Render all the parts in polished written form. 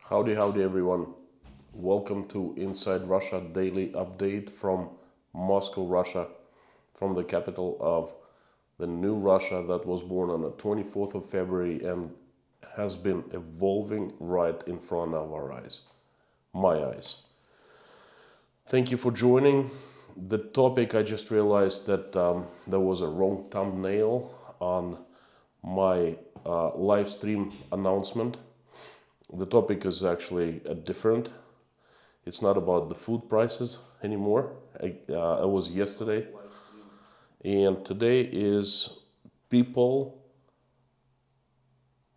Howdy everyone. Welcome to Inside Russia Daily Update from Moscow, Russia, from the capital of the new Russia that was born on the 24th of February and has been evolving right in front of our eyes, my eyes. Thank you for joining. The topic, I just realized that there was a wrong thumbnail on my live stream announcement. The topic is actually different. It's not about the food prices anymore. It was yesterday. And today is people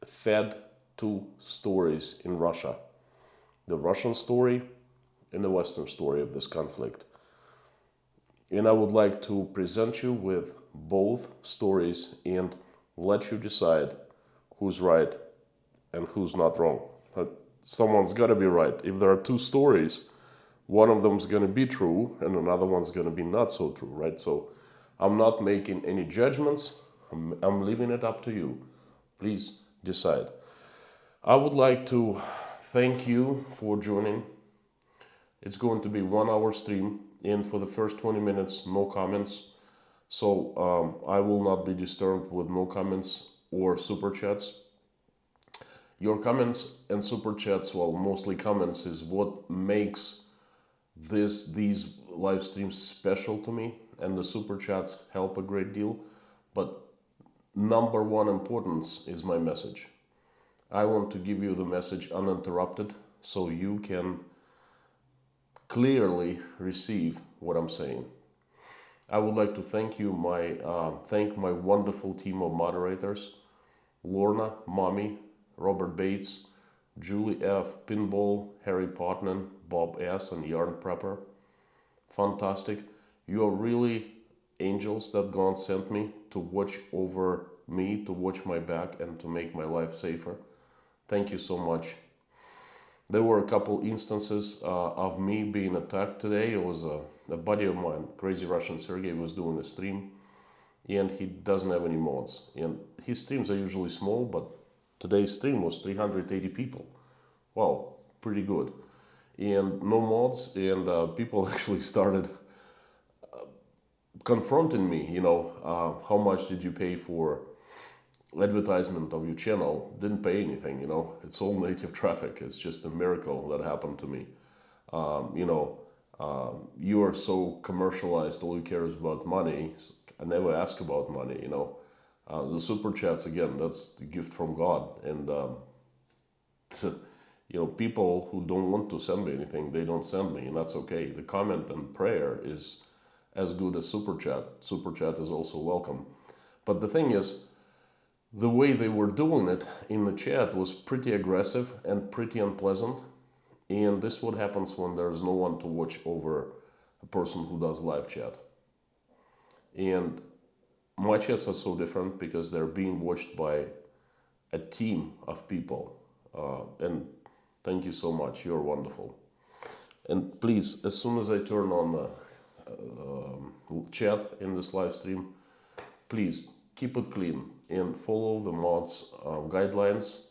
fed two stories in Russia. The Russian story and the Western story of this conflict. And I would like to present you with both stories and let you decide who's right and who's not wrong. Someone's got to be right. If there are two stories, one of them is going to be true and another one's going to be not so true, right? So I'm not making any judgments. I'm leaving it up to you. Please decide. I would like to thank you for joining. It's going to be 1 hour stream, and for the first 20 minutes, no comments. So I will not be disturbed with no comments or super chats. Your comments and super chats, well, mostly comments, is what makes these live streams special to me, and the super chats help a great deal. But number one importance is my message. I want to give you the message uninterrupted so you can clearly receive what I'm saying. I would like to thank you, thank my wonderful team of moderators: Lorna, Mommy, Robert Bates, Julie F, Pinball, Harry Potman, Bob S, and Yarn Prepper. Fantastic. You are really angels that God sent me to watch over me, to watch my back, and to make my life safer. Thank you so much. There were a couple instances of me being attacked today. It was a buddy of mine, Crazy Russian Sergey, was doing a stream, and he doesn't have any mods. And his streams are usually small, but today's stream was 380 people. Wow, pretty good. And no mods, and people actually started confronting me, how much did you pay for advertisement of your channel? Didn't pay anything, it's all native traffic. It's just a miracle that happened to me. You are so commercialized, all you care is about money. I never ask about money, the super chats, again, that's the gift from God. And people who don't want to send me anything, they don't send me, and that's okay. The comment and prayer is as good as super chat. Super chat is also welcome. But the thing is, the way they were doing it in the chat was pretty aggressive and pretty unpleasant. And this is what happens when there's no one to watch over a person who does live chat. And my chats are so different because they're being watched by a team of people. And thank you so much. You're wonderful. And please, as soon as I turn on the chat in this live stream, please keep it clean and follow the mods' guidelines.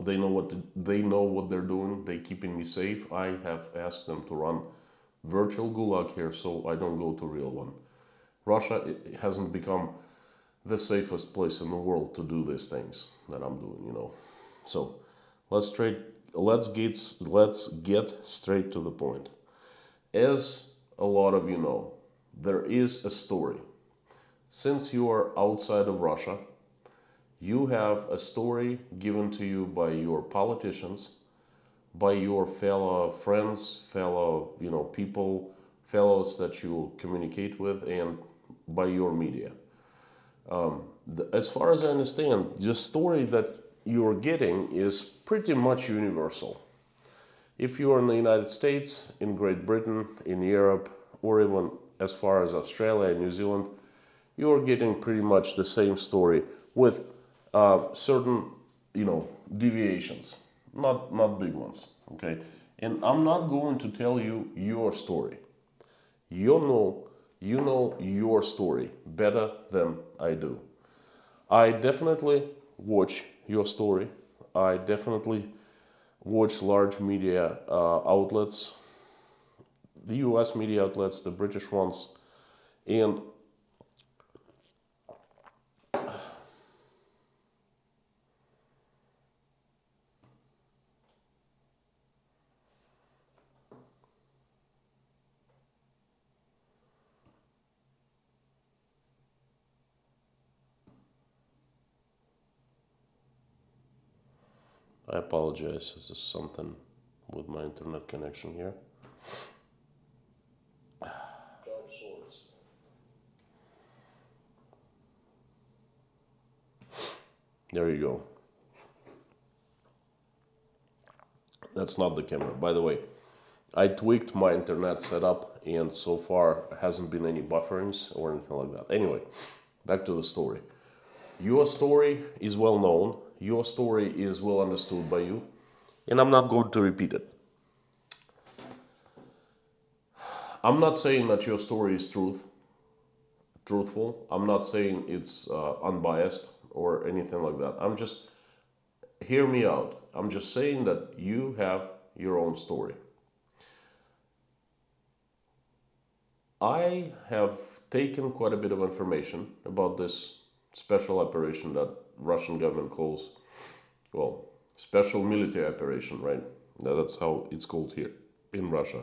They know what they're doing. They're keeping me safe. I have asked them to run virtual gulag here, so I don't go to real one. Russia, it hasn't become the safest place in the world to do these things that I'm doing, So let's get straight to the point. As a lot of you know, there is a story. Since you are outside of Russia, you have a story given to you by your politicians, by your fellow friends, fellow people, fellows that you communicate with, and by your media. As far as I understand, the story that you're getting is pretty much universal. If you are in the United States, in Great Britain, in Europe, or even as far as Australia and New Zealand, you're getting pretty much the same story with certain, deviations, not big ones, okay? And I'm not going to tell you your story. You know your story better than I do. I definitely watch your story. I definitely watch large media outlets, the US media outlets, the British ones, and I apologize, this is something with my internet connection here. Dark swords. There you go. That's not the camera. By the way, I tweaked my internet setup and so far hasn't been any bufferings or anything like that. Anyway, back to the story. Your story is well known, your story is well understood by you, and I'm not going to repeat it. I'm not saying that your story is truthful. I'm not saying it's unbiased or anything like that. Hear me out. I'm just saying that you have your own story. I have taken quite a bit of information about this special operation that Russian government calls, well, special military operation, right? That's how it's called here in Russia.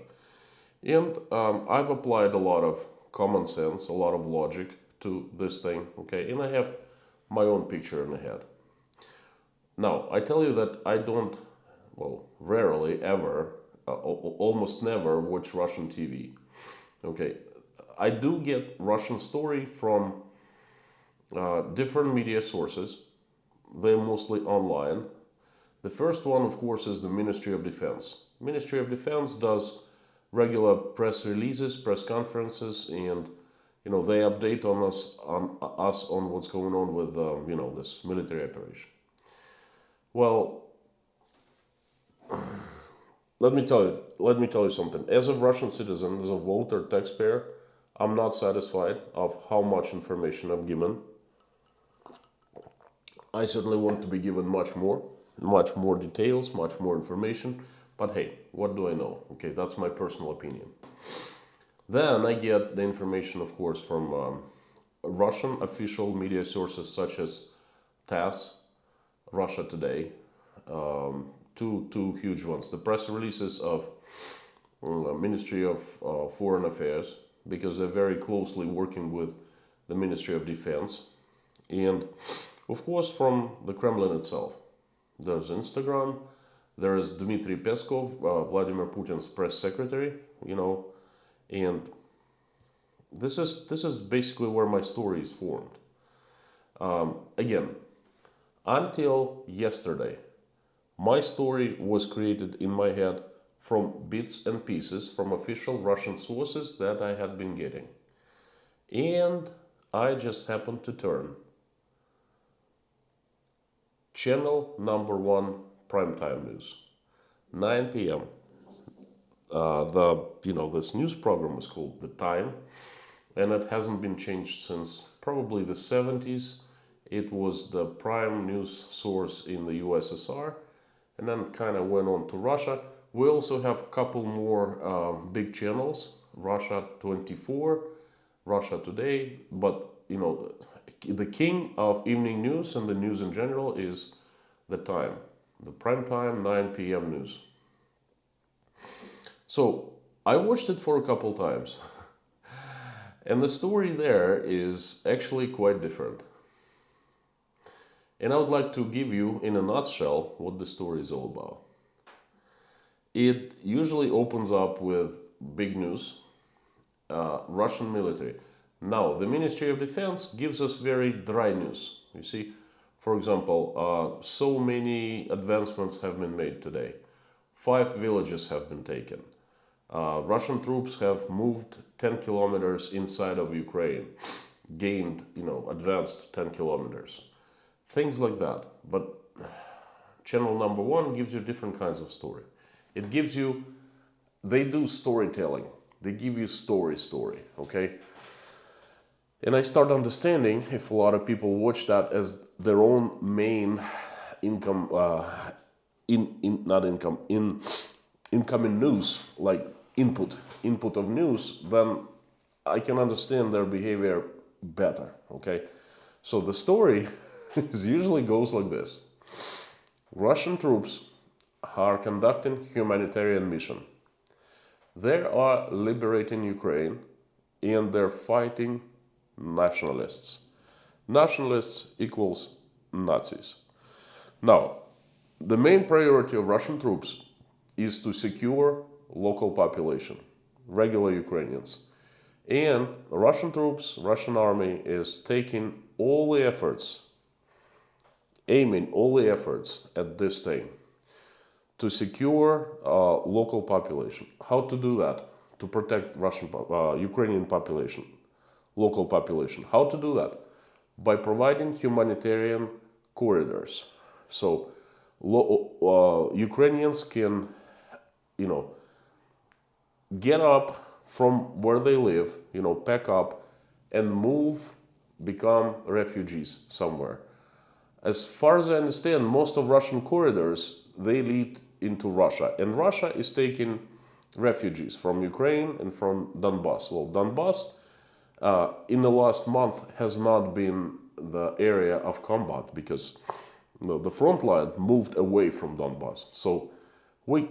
And I've applied a lot of common sense, a lot of logic to this thing, okay? And I have my own picture in the head. Now, I tell you that I don't, well, rarely ever, almost never watch Russian TV, okay? I do get Russian story from different media sources. They're mostly online. The first one, of course, is the Ministry of Defense. Ministry of Defense does regular press releases, press conferences, and they update us on what's going on with this military operation. Well, let me tell you something. As a Russian citizen, as a voter, taxpayer, I'm not satisfied of how much information I'm given. I certainly want to be given much more details, much more information. But hey, what do I know? Okay, that's my personal opinion. Then I get the information, of course, from Russian official media sources such as TASS, Russia Today, two huge ones. The press releases of Ministry of Foreign Affairs, because they're very closely working with the Ministry of Defense, and of course from the Kremlin itself. There's Instagram, there is Dmitry Peskov, Vladimir Putin's press secretary, and this is basically where my story is formed. Again, until yesterday, my story was created in my head from bits and pieces from official Russian sources that I had been getting. And I just happened to turn channel number 1 primetime news, 9 p.m. This news program is called The Time, and it hasn't been changed since probably the 70s. It was the prime news source in the USSR, and then it kind of went on to Russia. We also have a couple more big channels, Russia 24, Russia Today, but the king of evening news and the news in general is The Time, the prime time 9 p.m. news. So I watched it for a couple times, and the story there is actually quite different. And I would like to give you, in a nutshell, what the story is all about. It usually opens up with big news, Russian military. Now, the Ministry of Defense gives us very dry news. You see, for example, so many advancements have been made today. 5 villages have been taken. Russian troops have moved 10 kilometers inside of Ukraine, gained, advanced 10 kilometers. Things like that. But channel number 1 gives you different kinds of story. It gives you, they do storytelling. They give you story, okay? And I start understanding, if a lot of people watch that as their own main income incoming news, like input of news, then I can understand their behavior better. Okay, so the story usually goes like this: Russian troops are conducting humanitarian mission. They are liberating Ukraine, and they're fighting nationalists. Nationalists equals Nazis. Now, the main priority of Russian troops is to secure local population, regular Ukrainians. And Russian troops, Russian army is taking all the efforts, aiming all the efforts at this thing to secure local population. How to do that? To protect Ukrainian population, local population. How to do that? By providing humanitarian corridors. So Ukrainians can, get up from where they live, pack up and move, become refugees somewhere. As far as I understand, most of Russian corridors, they lead into Russia. And Russia is taking refugees from Ukraine and from Donbass. Well, Donbass, in the last month, has not been the area of combat because the front line moved away from Donbass. So we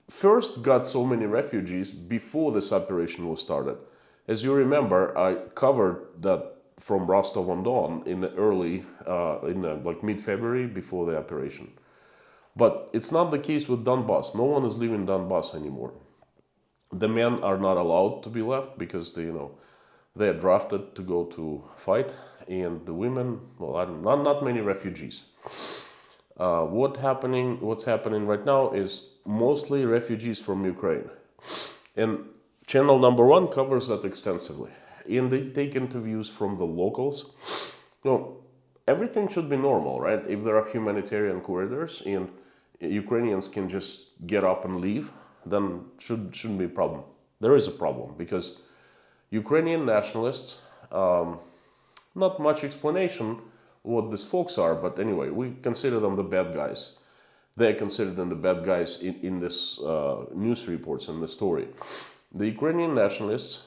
first got so many refugees before this operation was started. As you remember, I covered that from Rostov-on-Don in the early, like mid-February before the operation. But it's not the case with Donbass. No one is leaving Donbass anymore. The men are not allowed to be left because they are drafted to go to fight, and the women, well, not many refugees. What's happening right now is mostly refugees from Ukraine, and channel number 1 covers that extensively, and they take interviews from the locals. Everything should be normal, right? If there are humanitarian corridors and Ukrainians can just get up and leave, then shouldn't be a problem. There is a problem because Ukrainian nationalists, not much explanation what these folks are, but anyway, we consider them the bad guys. They consider them the bad guys in this news reports and the story. The Ukrainian nationalists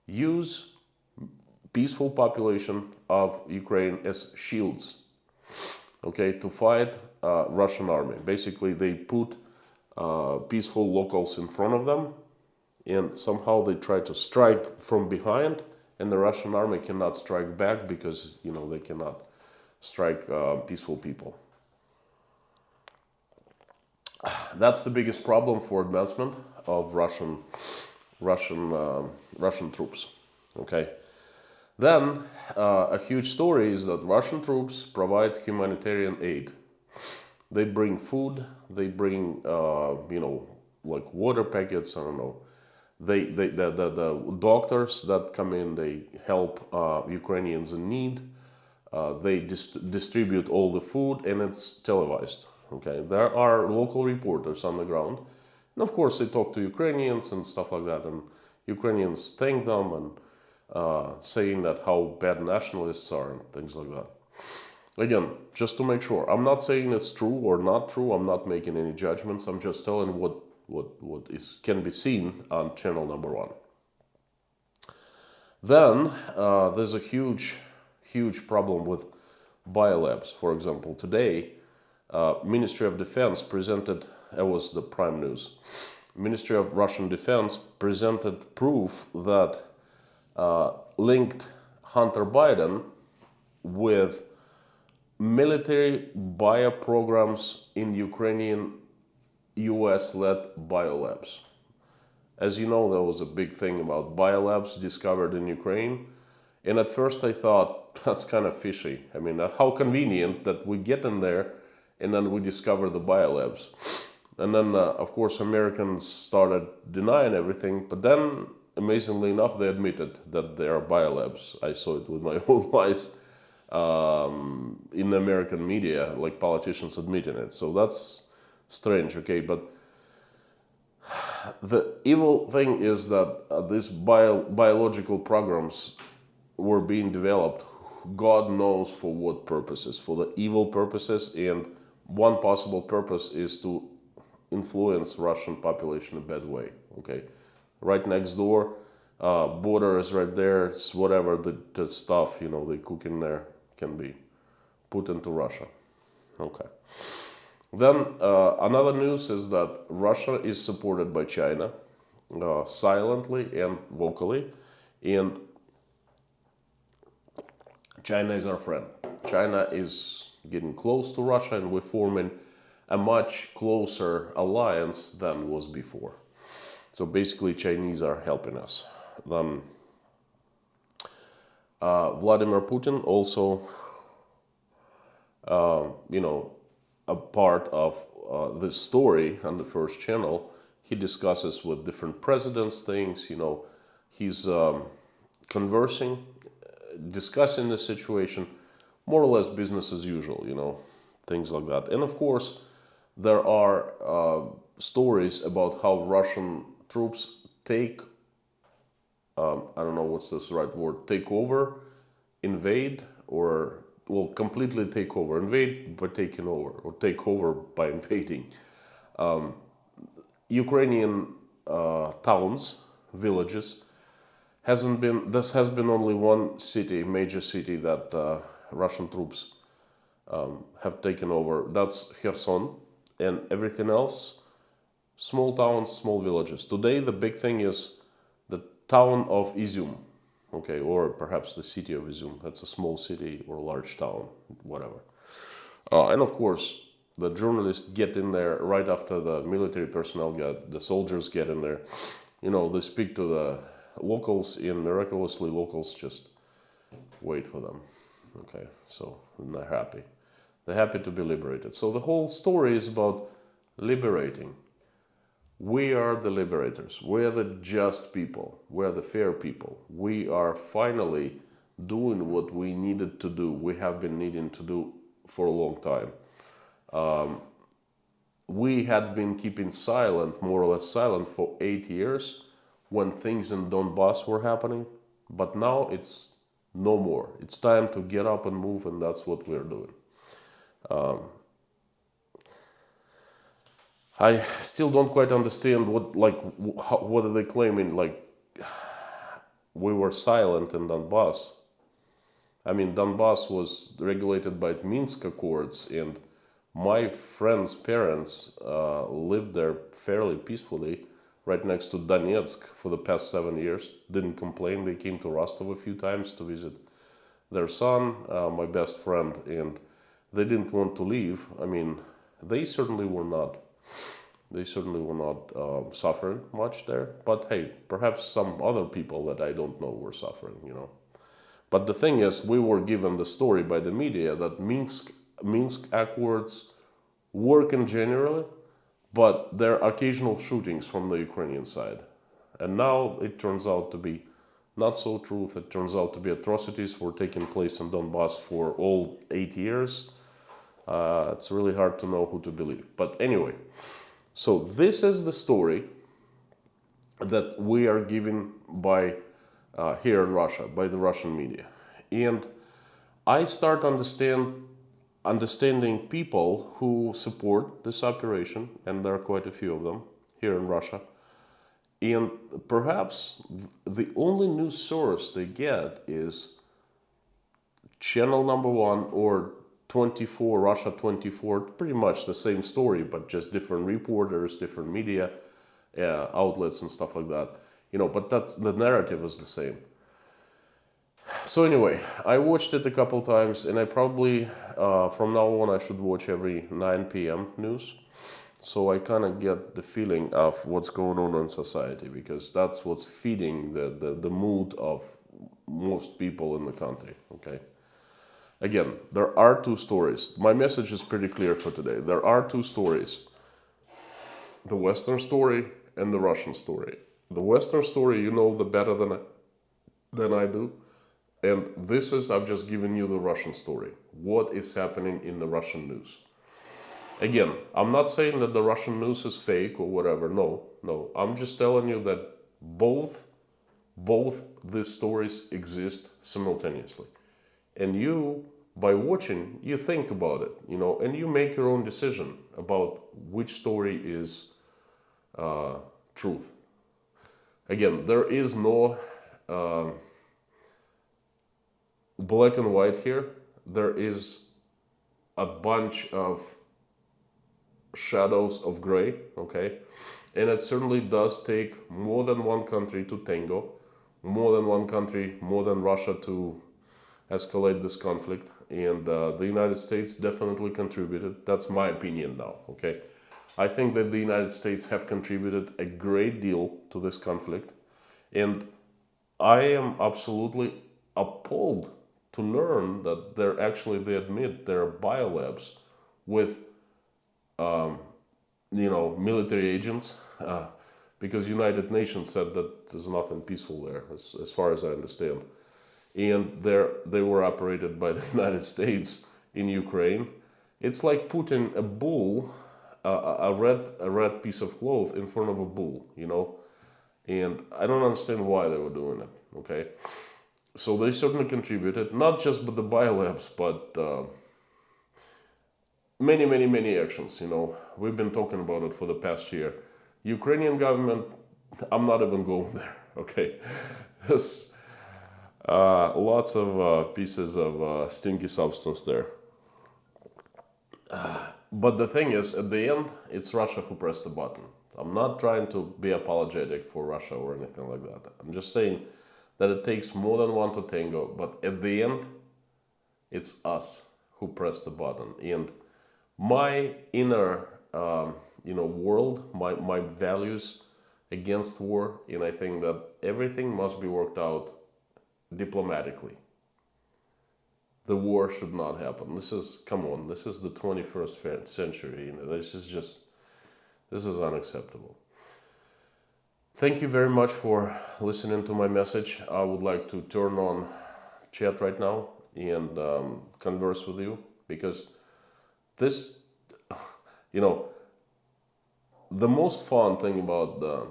use peaceful population of Ukraine as shields, okay, to fight Russian army. Basically, they put peaceful locals in front of them, and somehow they try to strike from behind, and the Russian army cannot strike back because they cannot strike peaceful people. That's the biggest problem for advancement of Russian troops. Okay. Then a huge story is that Russian troops provide humanitarian aid. They bring food. They bring like water packets. I don't know. The doctors that come in, they help Ukrainians in need. They distribute all the food, and it's televised. Okay, there are local reporters on the ground, and of course they talk to Ukrainians and stuff like that, and Ukrainians thank them and saying that how bad nationalists are and things like that. Again, just to make sure, I'm not saying it's true or not true. I'm not making any judgments. I'm just telling what can be seen on channel number 1. Then there's a huge problem with biolabs. For example, today, Ministry of Defense presented, that was the prime news, Ministry of Russian Defense presented proof that linked Hunter Biden with military bio programs in Ukrainian US-led biolabs. As you know, there was a big thing about biolabs discovered in Ukraine. And at first I thought, that's kind of fishy. I mean, how convenient that we get in there and then we discover the biolabs. And then, of course, Americans started denying everything. But then, amazingly enough, they admitted that there are biolabs. I saw it with my own eyes in the American media, like politicians admitting it. So that's strange, okay? But the evil thing is that these biological programs were being developed, God knows for what purposes, for the evil purposes, and one possible purpose is to influence Russian population in a bad way. Okay, right next door, border is right there. It's whatever the stuff they cook in there can be put into Russia. Okay. Then another news is that Russia is supported by China silently and vocally, and China is our friend. China is getting close to Russia, and we're forming a much closer alliance than was before. So basically, Chinese are helping us. Then Vladimir Putin also, a part of this story on the first channel. He discusses with different presidents things. He's conversing, discussing the situation, more or less business as usual. Things like that. And of course, there are stories about how Russian troops take, I don't know what's this right word, take over, invade, or, well, completely take over. Invade by taking over, or take over by invading. Ukrainian towns, villages, this has been only one city, major city that Russian troops have taken over. That's Kherson, and everything else, small towns, small villages. Today, the big thing is the town of Izum, okay, or perhaps the city of Izum. That's a small city or large town, whatever. And of course, the journalists get in there right after the military personnel the soldiers get in there. They speak to the locals, and miraculously locals just wait for them. Okay, so they're happy. They're happy to be liberated. So the whole story is about liberating. We are the liberators. We are the just people. We are the fair people. We are finally doing what we needed to do. We have been needing to do for a long time. We had been keeping silent, more or less silent, for 8 years when things in Donbass were happening. But now it's no more. It's time to get up and move, and that's what we're doing. I still don't quite understand what are they claiming, we were silent in Donbass. I mean, Donbass was regulated by Minsk Accords, and my friend's parents lived there fairly peacefully, right next to Donetsk for the past 7 years. Didn't complain. They came to Rostov a few times to visit their son, my best friend, and they didn't want to leave. I mean, they certainly were not. They certainly were not suffering much there. But hey, perhaps some other people that I don't know were suffering, But the thing is, we were given the story by the media that Minsk Accords work in general, but there are occasional shootings from the Ukrainian side. And now it turns out to be not so true. It turns out to be atrocities were taking place in Donbass for all 8 years. It's really hard to know who to believe. But anyway, so this is the story that we are given by here in Russia, by the Russian media. And I start understanding people who support this operation, and there are quite a few of them here in Russia. And perhaps the only news source they get is channel number 1 or 24, Russia 24, pretty much the same story, but just different reporters, different media outlets and stuff like that. But the narrative is the same. So anyway, I watched it a couple times, and I probably, from now on, I should watch every 9 p.m. news. So I kind of get the feeling of what's going on in society, because that's what's feeding the mood of most people in the country, okay? Again, there are two stories. My message is pretty clear for today. There are two stories. The Western story and the Russian story. The Western story, you know the better than I do. And this is, I've just given you the Russian story. What is happening in the Russian news? Again, I'm not saying that the Russian news is fake or whatever. No. I'm just telling you that both these stories exist simultaneously. And you by watching, you think about it, and you make your own decision about which story is truth. Again, there is no black and white here. There is a bunch of shadows of gray, okay? And it certainly does take more than one country to tango, more than one country, more than Russia to escalate this conflict. And the United States definitely contributed. That's my opinion now, okay? I think that the United States have contributed a great deal to this conflict. And I am absolutely appalled to learn that they admit there are biolabs with military agents, because United Nations said that there's nothing peaceful there, as far as I understand. And they were operated by the United States in Ukraine. It's like putting a bull, a red piece of cloth in front of a bull, and I don't understand why they were doing it, okay? So they certainly contributed, not just with the biolabs, but many, many, many actions, We've been talking about it for the past year. Ukrainian government, I'm not even going there, okay? There's lots of pieces of stinky substance there. But the thing is, at the end, it's Russia who pressed the button. I'm not trying to be apologetic for Russia or anything like that. I'm just saying that it takes more than one to tango, but at the end, it's us who pressed the button. And my inner, world, my values against war, and I think that everything must be worked out diplomatically. The war should not happen. This is the 21st century. This is unacceptable. Thank you very much for listening to my message. I would like to turn on chat right now and converse with you, because this, the most fun thing about the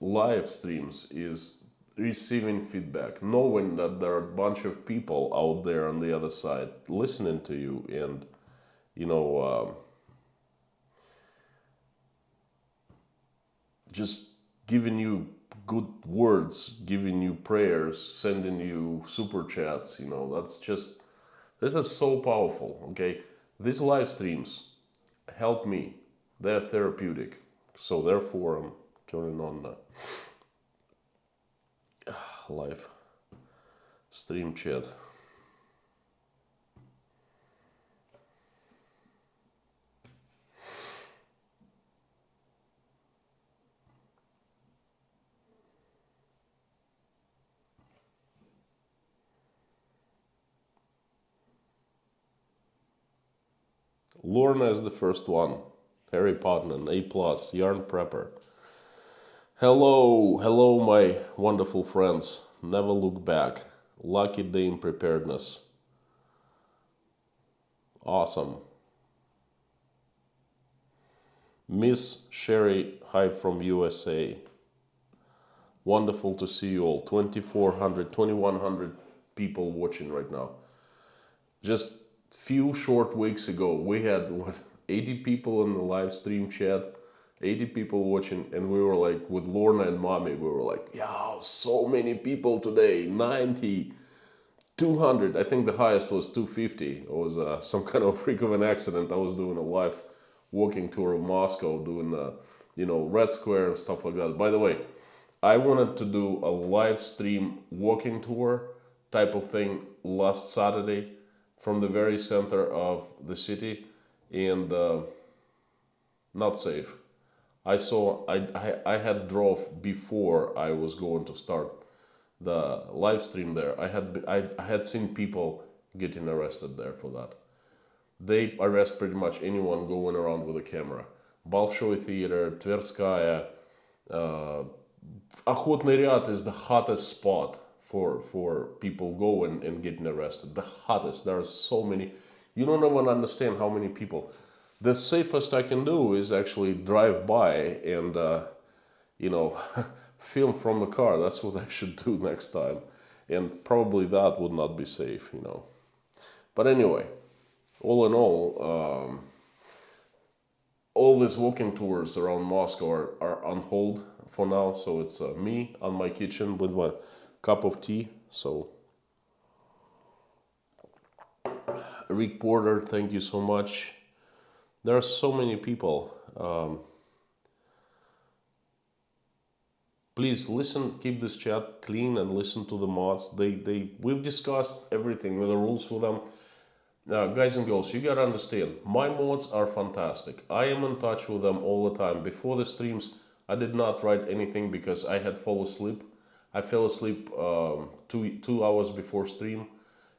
live streams is receiving feedback, knowing that there are a bunch of people out there on the other side listening to you and, just giving you good words, giving you prayers, sending you super chats, this is so powerful, okay? These live streams help me. They're therapeutic. So therefore, I'm turning on the live stream chat. Lorna is the first one. Harry Potman, A+, Yarn Prepper. Hello, my wonderful friends. Never look back. Lucky Dame Preparedness. Awesome. Miss Sherry, hi from USA. Wonderful to see you all. 2,400, 2,100 people watching right now. Just few short weeks ago, we had 80 people in the live stream chat, 80 people watching, and we were like, with Lorna and Mommy, we were like, yeah, so many people today, 90, 200. I think the highest was 250. It was some kind of freak of an accident. I was doing a live walking tour of Moscow, doing Red Square and stuff like that. By the way, I wanted to do a live stream walking tour type of thing last Saturday from the very center of the city, and not safe. I had drove before I was going to start the live stream there. I had seen people getting arrested there for that. They arrest pretty much anyone going around with a camera. Bolshoi Theater, Tverskaya, Охотный Ряд is the hottest spot for people going and getting arrested. The hottest. There are so many. You don't even understand how many people. The safest I can do is actually drive by and, film from the car. That's what I should do next time. And probably that would not be safe, But anyway, all in all these walking tours around Moscow are on hold for now. So it's me on my kitchen with my cup of tea. So Rick Porter, thank you so much. There are so many people. Please listen, keep this chat clean and listen to the mods. We've discussed everything with the rules with them. Guys and girls, you gotta understand, my mods are fantastic. I am in touch with them all the time. Before the streams, I did not write anything because I had fallen asleep. I fell asleep 2 hours before stream,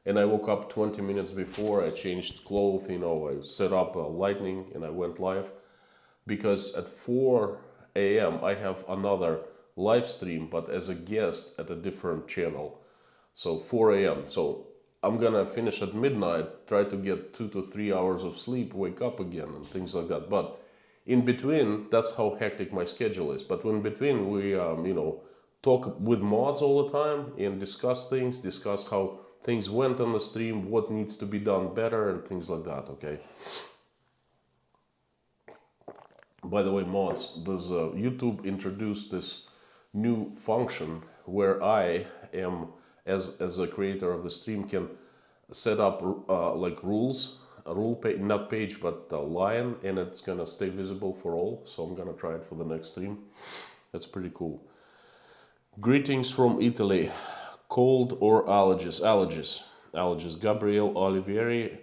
and I woke up 20 minutes before. I changed clothes, I set up lighting, and I went live. Because at 4 a.m. I have another live stream, but as a guest at a different channel. So 4 a.m. So I'm gonna finish at midnight, try to get 2 to 3 hours of sleep, wake up again and things like that. But in between, that's how hectic my schedule is. But in between, we talk with mods all the time and discuss things, discuss how things went on the stream, what needs to be done better and things like that, okay? By the way, mods, does YouTube introduced this new function where I am, as a creator of the stream, can set up like rules, a rule page, not page, but a line, and it's gonna stay visible for all. So I'm gonna try it for the next stream. That's pretty cool. Greetings from Italy. Cold or allergies? Allergies. Gabriel Oliveri.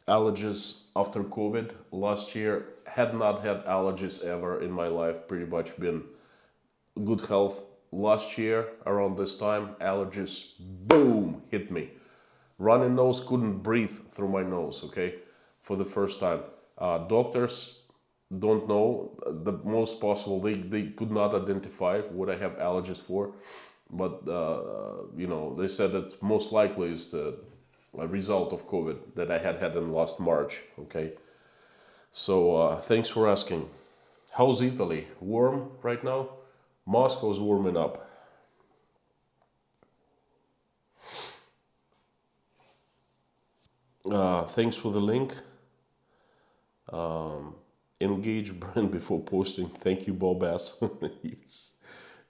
Allergies after COVID. Last year, had not had allergies ever in my life. Pretty much been good health. Last year, around this time, allergies, boom, hit me. Runny nose, couldn't breathe through my nose, okay, for the first time. Doctors don't know, the most possible, they could not identify what I have allergies for, but, they said that most likely is the result of COVID that I had in last March, okay. So thanks for asking. How's Italy? Warm right now? Moscow's warming up. Thanks for the link. Engage brand before posting. Thank you, Bob S. Yes.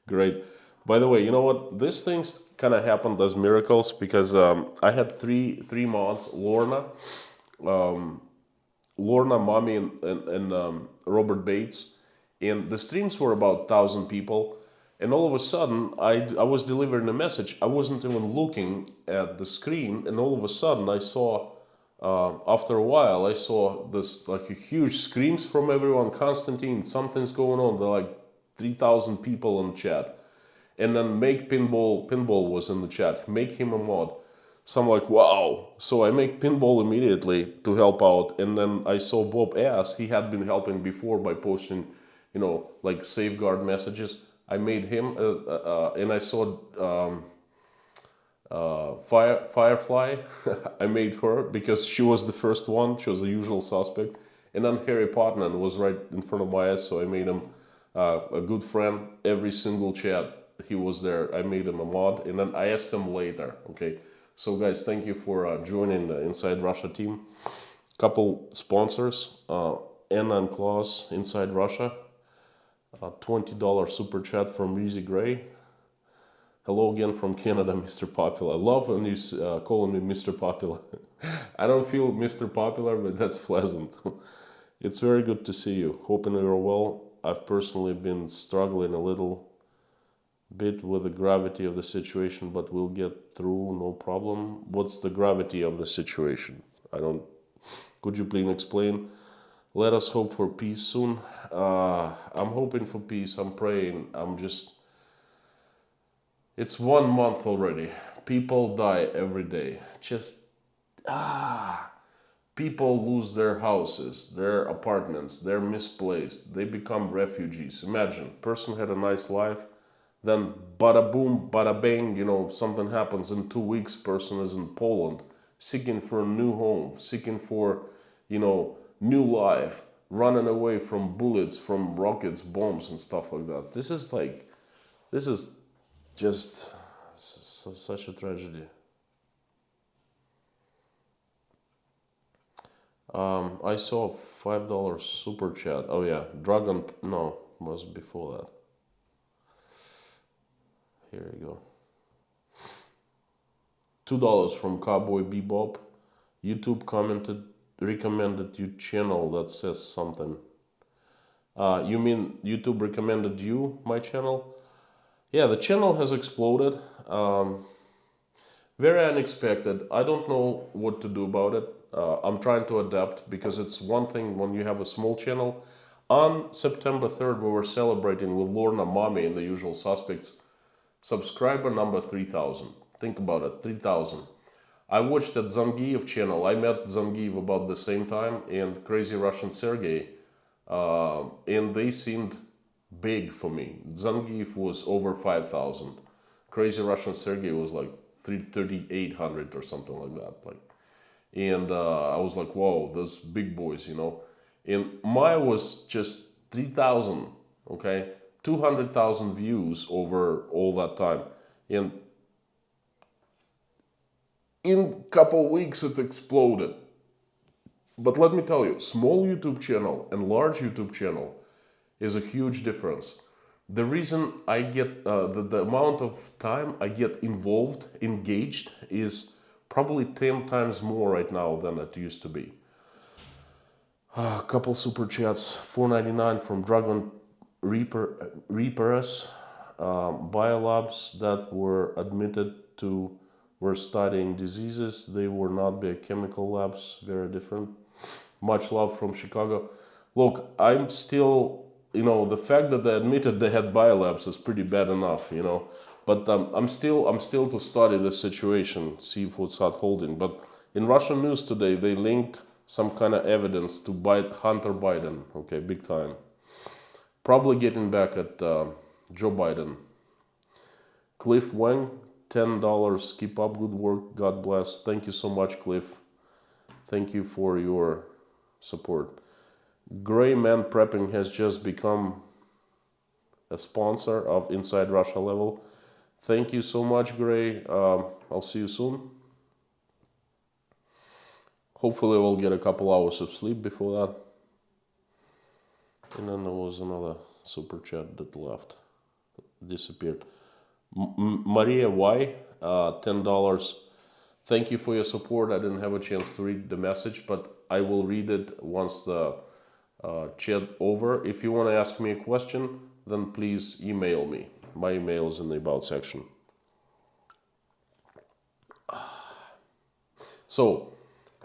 Great. By the way, you know what? These things kind of happened as miracles because I had three mods: Lorna, Mommy, and Robert Bates, and the streams were about 1,000 people. And all of a sudden, I was delivering a message. I wasn't even looking at the screen, and all of a sudden, I saw. After a while, I saw this like a huge screams from everyone. Constantine, something's going on. There are like 3,000 people in chat, and then make pinball was in the chat. Make him a mod. So I'm like, wow. So I make pinball immediately to help out, and then I saw Bob S. He had been helping before by posting, like safeguard messages. I made him, and I saw. Firefly, I made her because she was the first one. She was the usual suspect. And then Harry Potman was right in front of my eyes, so I made him a good friend. Every single chat, he was there. I made him a mod, and then I asked him later. Okay, so guys, thank you for joining the Inside Russia team. Couple sponsors, Anna and Klaus, Inside Russia. $20 super chat from Easy Gray. Hello again from Canada, Mr. Popular. I love when you calling me Mr. Popular. I don't feel Mr. Popular, but that's pleasant. It's very good to see you. Hoping you're well. I've personally been struggling a little bit with the gravity of the situation, but we'll get through, no problem. What's the gravity of the situation? Could you please explain? Let us hope for peace soon. I'm hoping for peace. I'm praying. It's 1 month already. People die every day. People lose their houses, their apartments, they're misplaced. They become refugees. Imagine, person had a nice life, then bada boom, bada bang, something happens in 2 weeks, person is in Poland, seeking for a new home, seeking for, new life, running away from bullets, from rockets, bombs and stuff like that. This is just such a tragedy. I saw $5 super chat. Oh yeah, Dragon. No, was before that. Here you go. $2 from Cowboy Bebop. YouTube recommended you channel that says something. You mean YouTube recommended you my channel? Yeah, the channel has exploded. Very unexpected. I don't know what to do about it. I'm trying to adapt because it's one thing when you have a small channel. On September 3rd, we were celebrating with Lorna Mommy and the usual suspects. Subscriber number 3,000. Think about it, 3,000. I watched at Zangief channel. I met Zangief about the same time and Crazy Russian Sergey. And they seemed big for me. Zangief was over 5,000. Crazy Russian Sergey was like 3,800 or something like that. And I was like, whoa, those big boys, you know. And Maya was just 3,000, okay? 200,000 views over all that time. And in a couple weeks it exploded. But let me tell you, small YouTube channel and large YouTube channel is a huge difference. The reason I get, the amount of time I get involved, engaged, is probably 10 times more right now than it used to be. A couple super chats, $4.99 from Dragon Reapers. Biolabs that were admitted to were studying diseases. They were not biochemical labs, very different. Much love from Chicago. Look, I'm still, you know, the fact that they admitted they had biolabs is pretty bad enough, you know. But I'm still to study this situation, see if what's not holding. But in Russian news today, they linked some kind of evidence to Hunter Biden. Okay, big time. Probably getting back at Joe Biden. Cliff Wang, $10. Keep up good work. God bless. Thank you so much, Cliff. Thank you for your support. Gray Man Prepping has just become a sponsor of Inside Russia Level. Thank you so much, Gray. I'll see you soon. Hopefully we'll get a couple hours of sleep before that. And then there was another super chat that left, disappeared. Maria Y, $10. Thank you for your support. I didn't have a chance to read the message, but I will read it once the chat over. If you want to ask me a question, then please email me. My email is in the About section. So,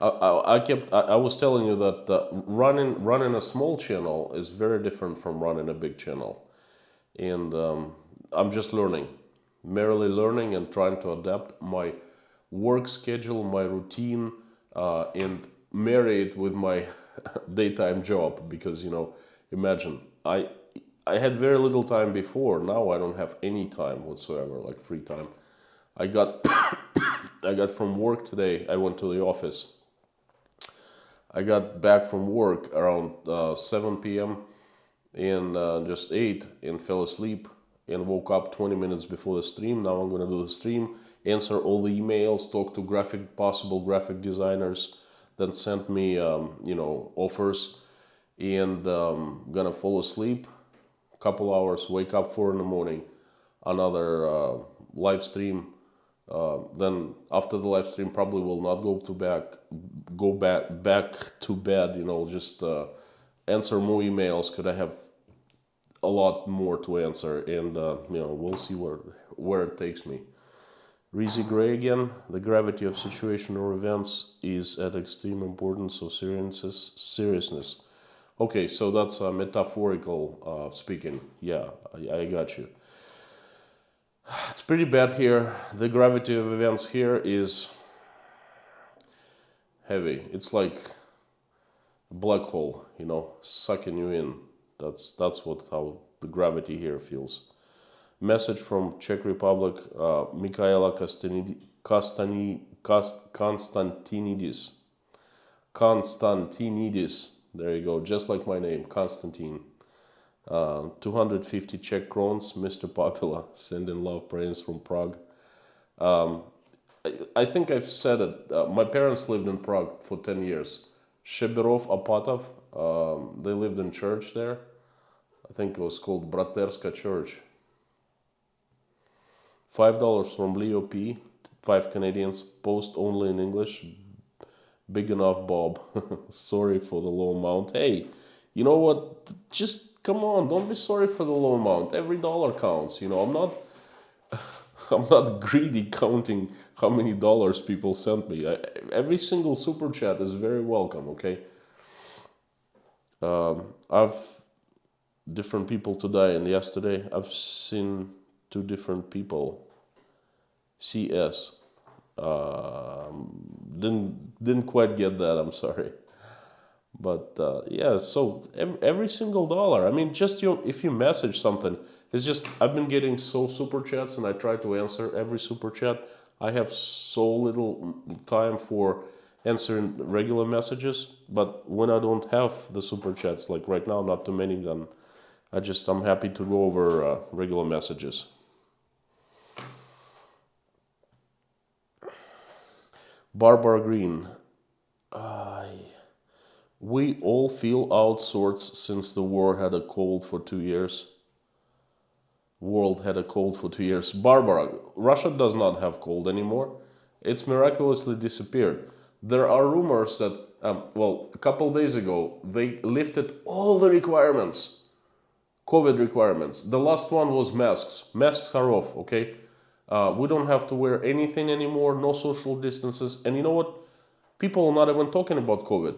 I was telling you that running a small channel is very different from running a big channel. And I'm just learning, merely learning and trying to adapt my work schedule, my routine, and marry it with my daytime job. Because, you know, imagine, I had very little time before. Now I don't have any time whatsoever, like free time. I got from work today, I went to the office. I got back from work around 7 p.m. and just ate and fell asleep and woke up 20 minutes before the stream. Now I'm going to do the stream, answer all the emails, talk to possible graphic designers that sent me, you know, offers, and gonna fall asleep. Couple hours, wake up 4 in the morning, another live stream. Then after the live stream, probably will not go back to bed. You know, just answer more emails. Could I have a lot more to answer? And you know, we'll see where it takes me. Reezy Gray again. The gravity of situation or events is at extreme importance or seriousness. Okay, so that's metaphorical speaking. Yeah, I got you. It's pretty bad here. The gravity of events here is heavy. It's like a black hole, you know, sucking you in. That's how the gravity here feels. Message from Czech Republic, Michaela Constantinidis. There you go, just like my name, Constantine. 250 Czech crowns, Mr. Popular, sending love prayers from Prague. I think I've said it. My parents lived in Prague for 10 years. Sheberov, Apatov. They lived in church there. I think it was called Braterska Church. $5 from Leo P. 5 Canadians. Post only in English. Big enough, Bob. Sorry for the low amount. Hey, you know what? Just come on. Don't be sorry for the low amount. Every dollar counts. You know, I'm not greedy counting how many dollars people sent me. Every single super chat is very welcome. Okay. I've different people today and yesterday. I've seen 2 different people. CS. Didn't quite get that. I'm sorry. But yeah, so every single dollar. I mean, just if you message something, it's just I've been getting so super chats, and I try to answer every super chat. I have so little time for answering regular messages, but when I don't have the super chats, like right now, not too many, then I'm happy to go over regular messages. Barbara Green. We all feel out sorts since the war had a cold for 2 years. World had a cold for 2 years. Barbara, Russia does not have cold anymore. It's miraculously disappeared. There are rumors that, a couple days ago, they lifted all the requirements, COVID requirements. The last one was masks. Masks are off, okay? We don't have to wear anything anymore, no social distances. And you know what? People are not even talking about COVID.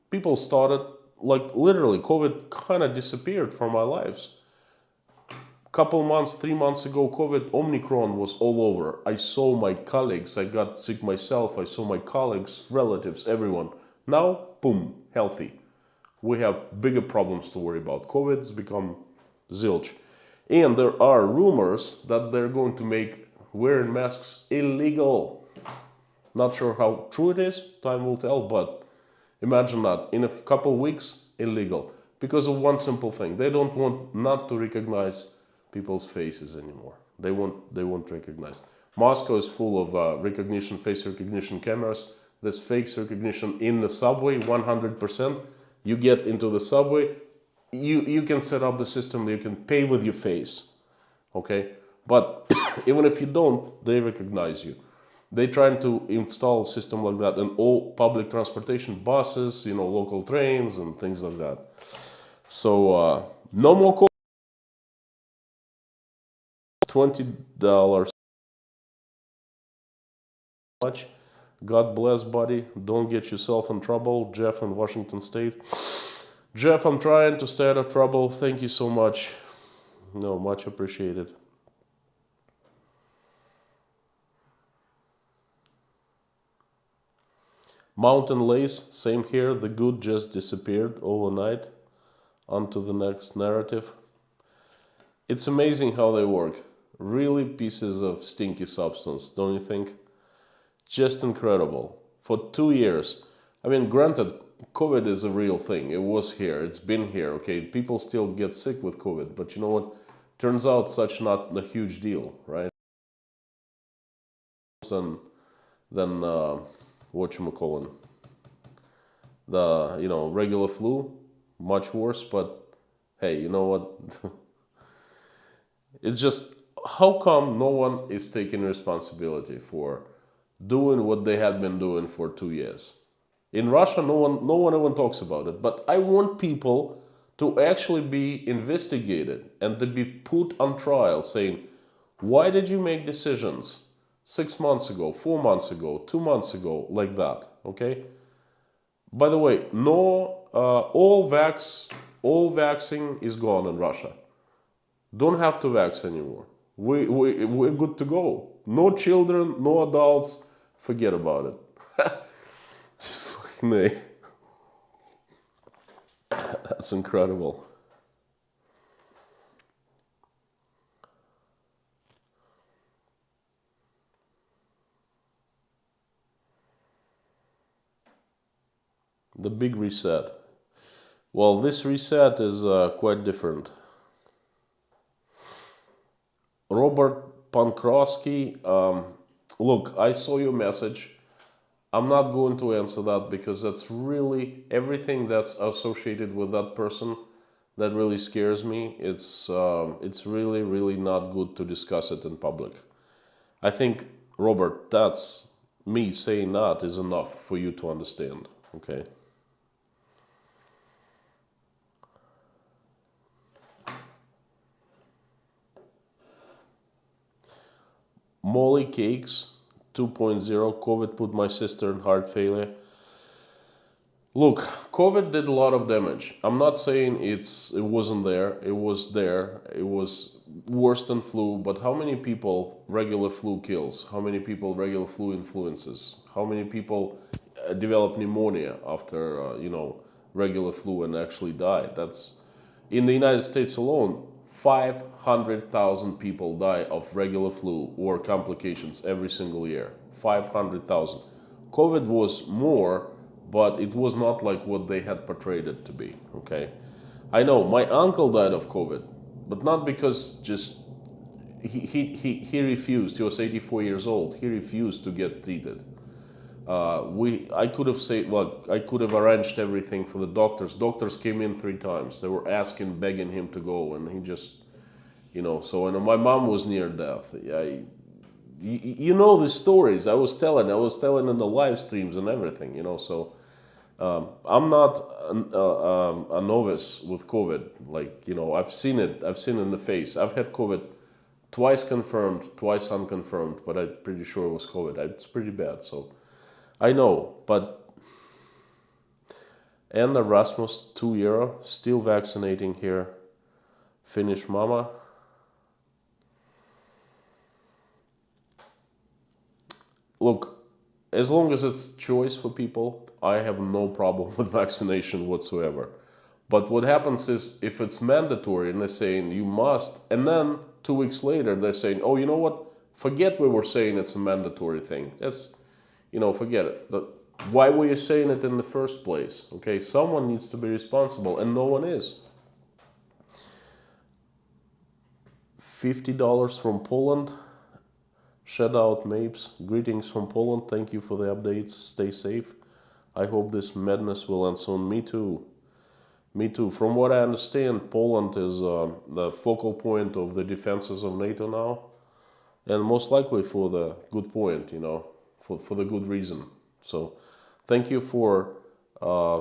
People started, like literally, COVID kind of disappeared from our lives. Couple months, 3 months ago, COVID, Omicron was all over. I saw my colleagues, I got sick myself, I saw my colleagues, relatives, everyone. Now, boom, healthy. We have bigger problems to worry about. COVID's become zilch. And there are rumors that they're going to make wearing masks illegal. Not sure how true it is, time will tell, but imagine that, in a couple weeks, illegal. Because of one simple thing, they don't want not to recognize people's faces anymore. They won't recognize. Moscow is full of face recognition cameras. There's face recognition in the subway, 100%. You get into the subway, you can set up the system, you can pay with your face, okay? But even if you don't, they recognize you. They're trying to install a system like that in all public transportation, buses, local trains and things like that. So no more $20 much. God bless, buddy. Don't get yourself in trouble. Jeff in Washington State. Jeff, I'm trying to stay out of trouble. Thank you so much. No, much appreciated. Mountain Lace, same here. The good just disappeared overnight. On to the next narrative. It's amazing how they work. Really pieces of stinky substance, don't you think? Just incredible. For 2 years. I mean, granted, COVID is a real thing. It was here. It's been here, okay? People still get sick with COVID. But you know what? Turns out such not a huge deal, right? Than whatchamacallit, the regular flu, much worse. But hey, you know what? It's just, how come no one is taking responsibility for doing what they had been doing for 2 years? In Russia, no one even talks about it. But I want people to actually be investigated and to be put on trial, saying, why did you make decisions 6 months ago, 4 months ago, 2 months ago, like that, okay? By the way, all vaccine is gone in Russia. Don't have to vax anymore. We're good to go. No children, no adults, forget about it. Just fucking A. That's incredible. The big reset. Well, this reset is quite different. Robert Pankowski, look, I saw your message. I'm not going to answer that because that's really everything that's associated with that person that really scares me. It's really, really not good to discuss it in public. I think, Robert, that's me saying that is enough for you to understand. Okay. Molly Cakes 2.0, COVID put my sister in heart failure. Look, COVID did a lot of damage. I'm not saying it wasn't there. It was there. It was worse than flu. But how many people regular flu kills? How many people regular flu influences? How many people develop pneumonia after regular flu and actually died? That's in the United States alone. 500,000 people die of regular flu or complications every single year. 500,000. COVID was more, but it was not like what they had portrayed it to be, okay? I know, my uncle died of COVID, but not because just, he refused, he was 84 years old, he refused to get treated. I could have said, well, I could have arranged everything for the doctors. Doctors came in 3 times, they were asking, begging him to go, and he just, so, and my mom was near death. You know the stories I was telling in the live streams and everything, so I'm not a novice with COVID. Like, I've seen it in the face. I've had COVID twice confirmed, twice unconfirmed, but I'm pretty sure it was COVID. It's pretty bad, so I know. But and Erasmus, €2, still vaccinating here. Finnish mama. Look, as long as it's choice for people, I have no problem with vaccination whatsoever. But what happens is, if it's mandatory and they're saying you must, and then 2 weeks later they're saying, oh, you know what? Forget we were saying it's a mandatory thing. That's, forget it. But why were you saying it in the first place? Okay, someone needs to be responsible, and no one is. $50 from Poland. Shout out Mapes. Greetings from Poland. Thank you for the updates. Stay safe. I hope this madness will end soon. Me too. Me too. From what I understand, Poland is the focal point of the defenses of NATO now. And most likely for the good point, for the good reason. So thank you for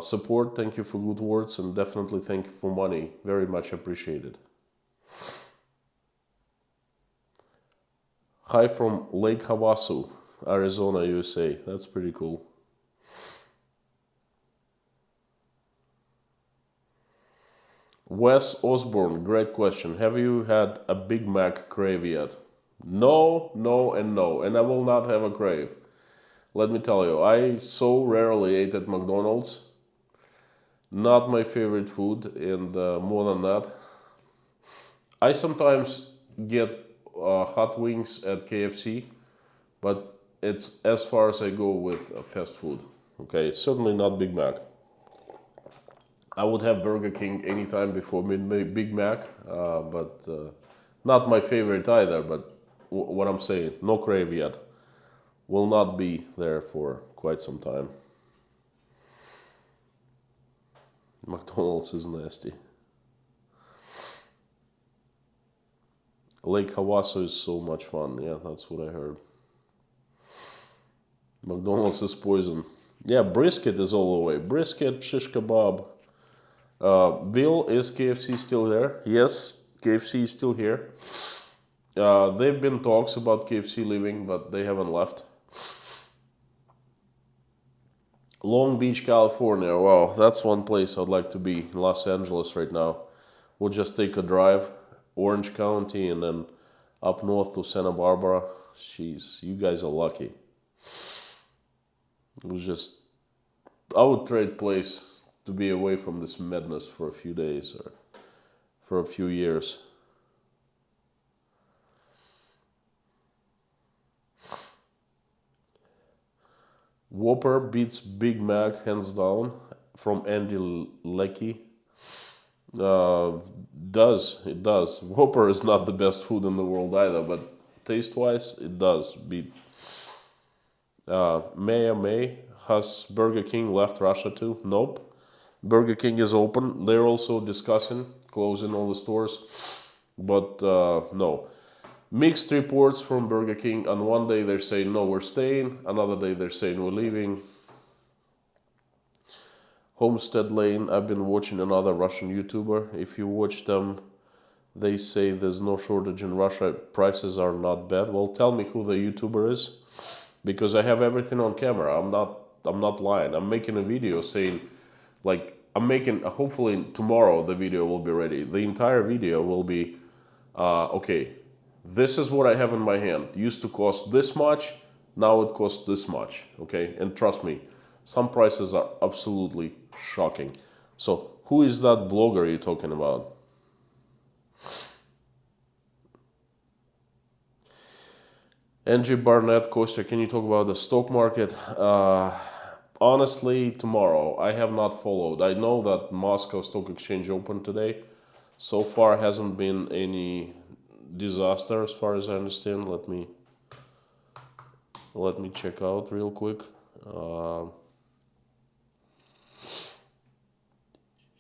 support. Thank you for good words. And definitely thank you for money. Very much appreciated. Hi from Lake Havasu, Arizona, USA. That's pretty cool. Wes Osborne, great question. Have you had a Big Mac crave yet? No, no, and no. And I will not have a crave. Let me tell you, I so rarely ate at McDonald's. Not my favorite food, and more than that, I sometimes get hot wings at KFC, but it's as far as I go with fast food. Okay, certainly not Big Mac. I would have Burger King anytime before Big Mac, but not my favorite either. But what I'm saying, no crave yet. Will not be there for quite some time. McDonald's is nasty. Lake Havasu is so much fun. Yeah, that's what I heard. McDonald's is poison. Yeah, brisket is all the way. Brisket, shish kebab. Bill, is KFC still there? Yes, KFC is still here. They've been talks about KFC leaving, but they haven't left. Long Beach, California. Wow, that's one place I'd like to be. In Los Angeles right now. We'll just take a drive. Orange County and then up north to Santa Barbara. Jeez, you guys are lucky. It was just, I would trade place to be away from this madness for a few days or for a few years. Whopper beats Big Mac hands down from Andy Leckie. It does. Whopper is not the best food in the world either, but taste-wise, it does beat May, has Burger King left Russia too? Nope. Burger King is open. They're also discussing closing all the stores, but no. Mixed reports from Burger King. On one day they're saying no, we're staying. Another day they're saying we're leaving. Homestead Lane. I've been watching another Russian YouTuber. If you watch them, they say there's no shortage in Russia. Prices are not bad. Well, tell me who the YouTuber is, because I have everything on camera. I'm not lying. I'm making a video saying, like, I'm making. Hopefully tomorrow the video will be ready. The entire video will be, okay. This is what I have in my hand. Used to cost this much. Now it costs this much. Okay, and trust me, some prices are absolutely shocking. So who is that blogger you're talking about? Angie Barnett, Kostya, can you talk about the stock market? Honestly, tomorrow. I have not followed. I know that Moscow Stock Exchange opened today. So far hasn't been any disaster as far as I understand. Let me check out real quick.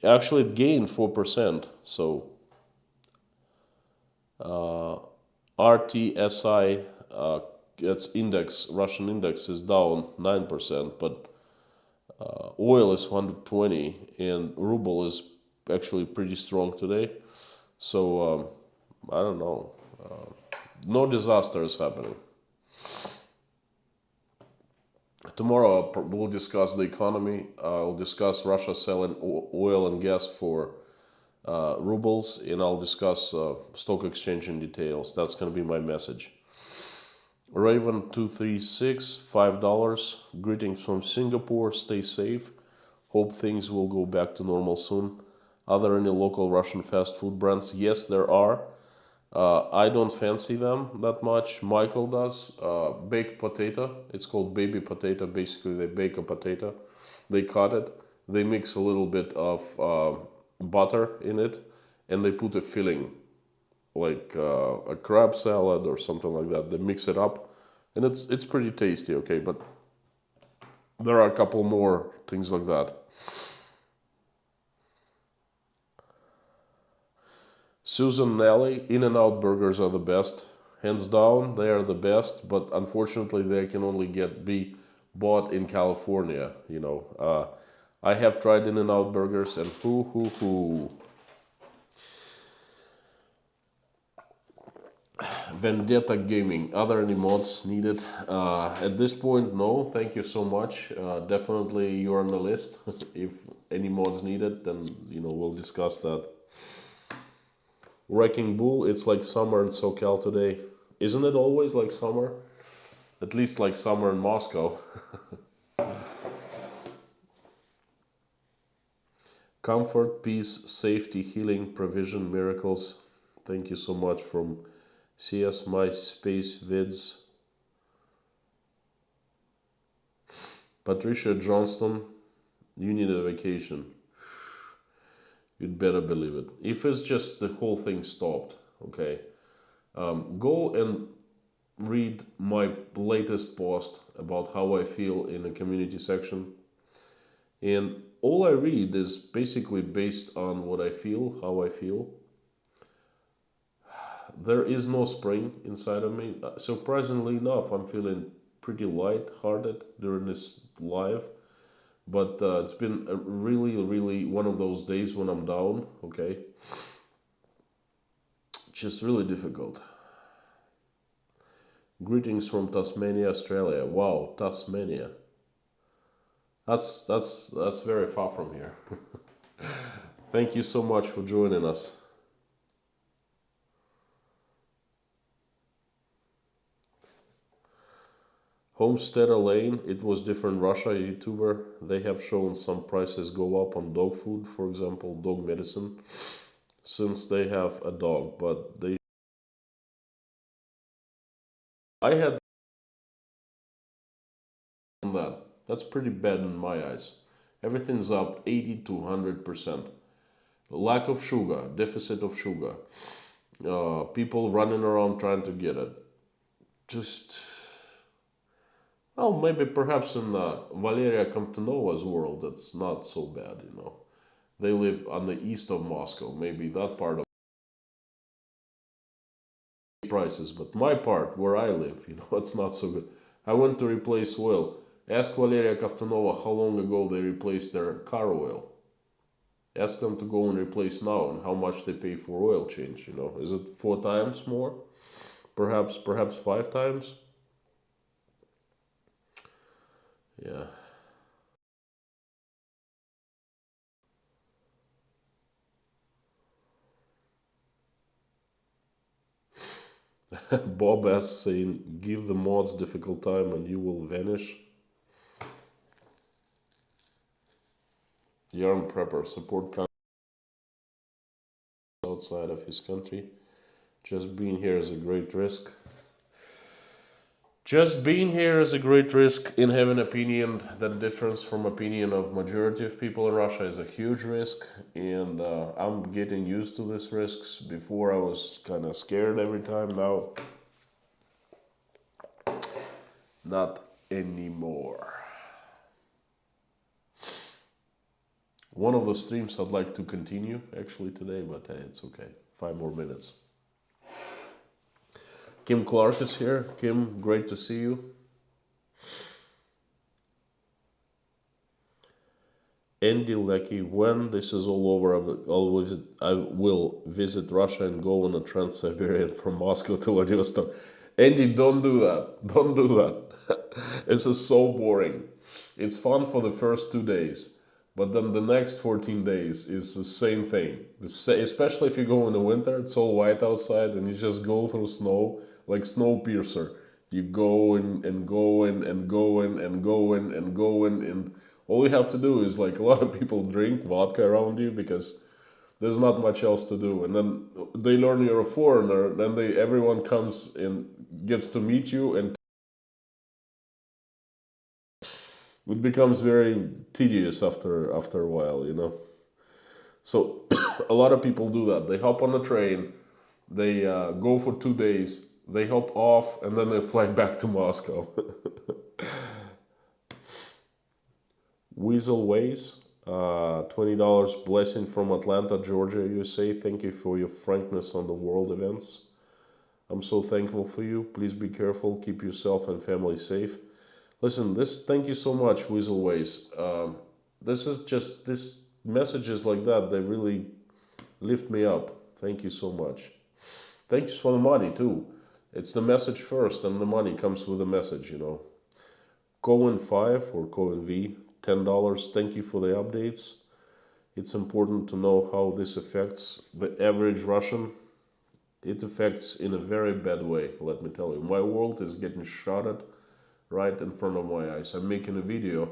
Actually, it gained 4%. So RTSI, its index, Russian index, is down 9%, but oil is 120 and ruble is actually pretty strong today. So I don't know. No disaster is happening. Tomorrow we'll discuss the economy. I'll discuss Russia selling oil and gas for rubles, and I'll discuss stock exchange in details. That's going to be my message. Raven236, $5. Greetings from Singapore. Stay safe. Hope things will go back to normal soon. Are there any local Russian fast food brands? Yes, there are. I don't fancy them that much. Michael does. Baked potato. It's called baby potato. Basically, they bake a potato. They cut it. They mix a little bit of butter in it, and they put a filling, like a crab salad or something like that. They mix it up, and it's pretty tasty. Okay, but there are a couple more things like that. Susan Nelly, In-N-Out burgers are the best. Hands down, they are the best, but unfortunately they can only be bought in California, you know. I have tried In-N-Out burgers and hoo. Vendetta Gaming, are there any mods needed? At this point, no, thank you so much. Definitely you're on the list. If any mods needed, then, you know, we'll discuss that. Wrecking Bull, it's like summer in SoCal today. Isn't it always like summer? At least like summer in Moscow. Comfort, peace, safety, healing, provision, miracles. Thank you so much from CS My Space Vids. Patricia Johnston, you need a vacation. You'd better believe it. If it's just the whole thing stopped, okay, go and read my latest post about how I feel in the community section. And all I read is basically based on what I feel, how I feel. There is no spring inside of me. Surprisingly enough, I'm feeling pretty light-hearted during this live. But it's been a really one of those days when I'm down, okay? Just really difficult. Greetings from Tasmania, Australia. Wow, Tasmania. That's very far from here. Thank you so much for joining us. Homesteader Lane, it was different Russia YouTuber. They have shown some prices go up on dog food, for example, dog medicine, since they have a dog, but I had that. That's pretty bad in my eyes. Everything's up 80 to 100%. Lack of sugar, deficit of sugar. People running around trying to get it. Just Well, maybe perhaps in Valeria Komtanova's world, it's not so bad, you know. They live on the east of Moscow. Maybe that part of prices, but my part where I live, you know, it's not so good. I went to replace oil. Ask Valeria Kaftanova how long ago they replaced their car oil. Ask them to go and replace now and how much they pay for oil change, you know. Is it 4 times more? Perhaps 5 times? Yeah. Bob asks saying, give the mods difficult time and you will vanish. Yarn Prepper, support outside of his country. Just being here is a great risk. Just being here is a great risk. In having opinion that differs from opinion of majority of people in Russia is a huge risk, and I'm getting used to these risks. Before I was kind of scared every time. Now, not anymore. One of the streams I'd like to continue actually today, but hey, it's okay. 5 more minutes. Kim Clark is here. Kim, great to see you. Andy Lecky, when this is all over, I will visit Russia and go on a Trans-Siberian from Moscow to Vladivostok. Andy, don't do that. Don't do that. This is so boring. It's fun for the first 2 days, but then the next 14 days is the same thing. Especially if you go in the winter, it's all white outside and you just go through snow like Snowpiercer. You go in and go in and go in and go in and go in and all you have to do is like a lot of people drink vodka around you because there's not much else to do. And then they learn you're a foreigner, then everyone comes and gets to meet you and it becomes very tedious after a while, you know. So a lot of people do that. They hop on a train, they go for 2 days, they hop off, and then they fly back to Moscow. Weasel Ways, $20 blessing from Atlanta, Georgia, USA. Thank you for your frankness on the world events. I'm so thankful for you. Please be careful. Keep yourself and family safe. Listen, thank you so much, Weasel Ways. This messages like that, they really lift me up. Thank you so much. Thanks for the money too. It's the message first and the money comes with the message, you know. Cohen 5 or Cohen V, $10. Thank you for the updates. It's important to know how this affects the average Russian. It affects in a very bad way, let me tell you. My world is getting shot at right in front of my eyes. I'm making a video.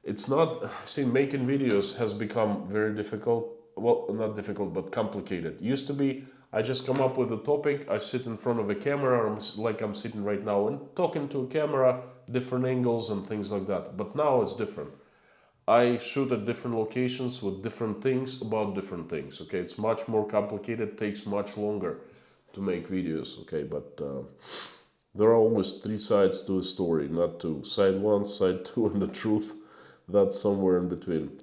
It's not, see, making videos has become very difficult. Well, not difficult, but complicated. Used to be, I just come up with a topic, I sit in front of a camera, like I'm sitting right now, and talking to a camera, different angles and things like that. But now it's different. I shoot at different locations with different things about different things, okay? It's much more complicated, takes much longer to make videos, okay? But there are always 3 sides to a story, not 2. Side 1, side 2, and the truth, that's somewhere in between.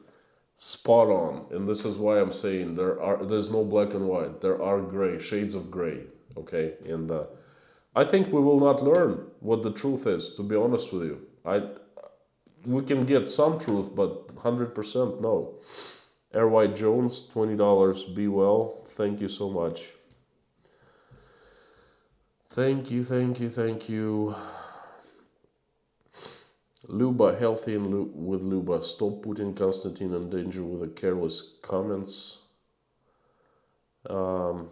Spot on, and this is why I'm saying there's no black and white. There are gray, shades of gray, okay? And I think we will not learn what the truth is, to be honest with you. We can get some truth, but 100% no. Air White Jones, $20. Be well. Thank you so much. Thank you, thank you, thank you. Luba, healthy and with Luba. Stop putting Konstantin in danger with the careless comments. Pinball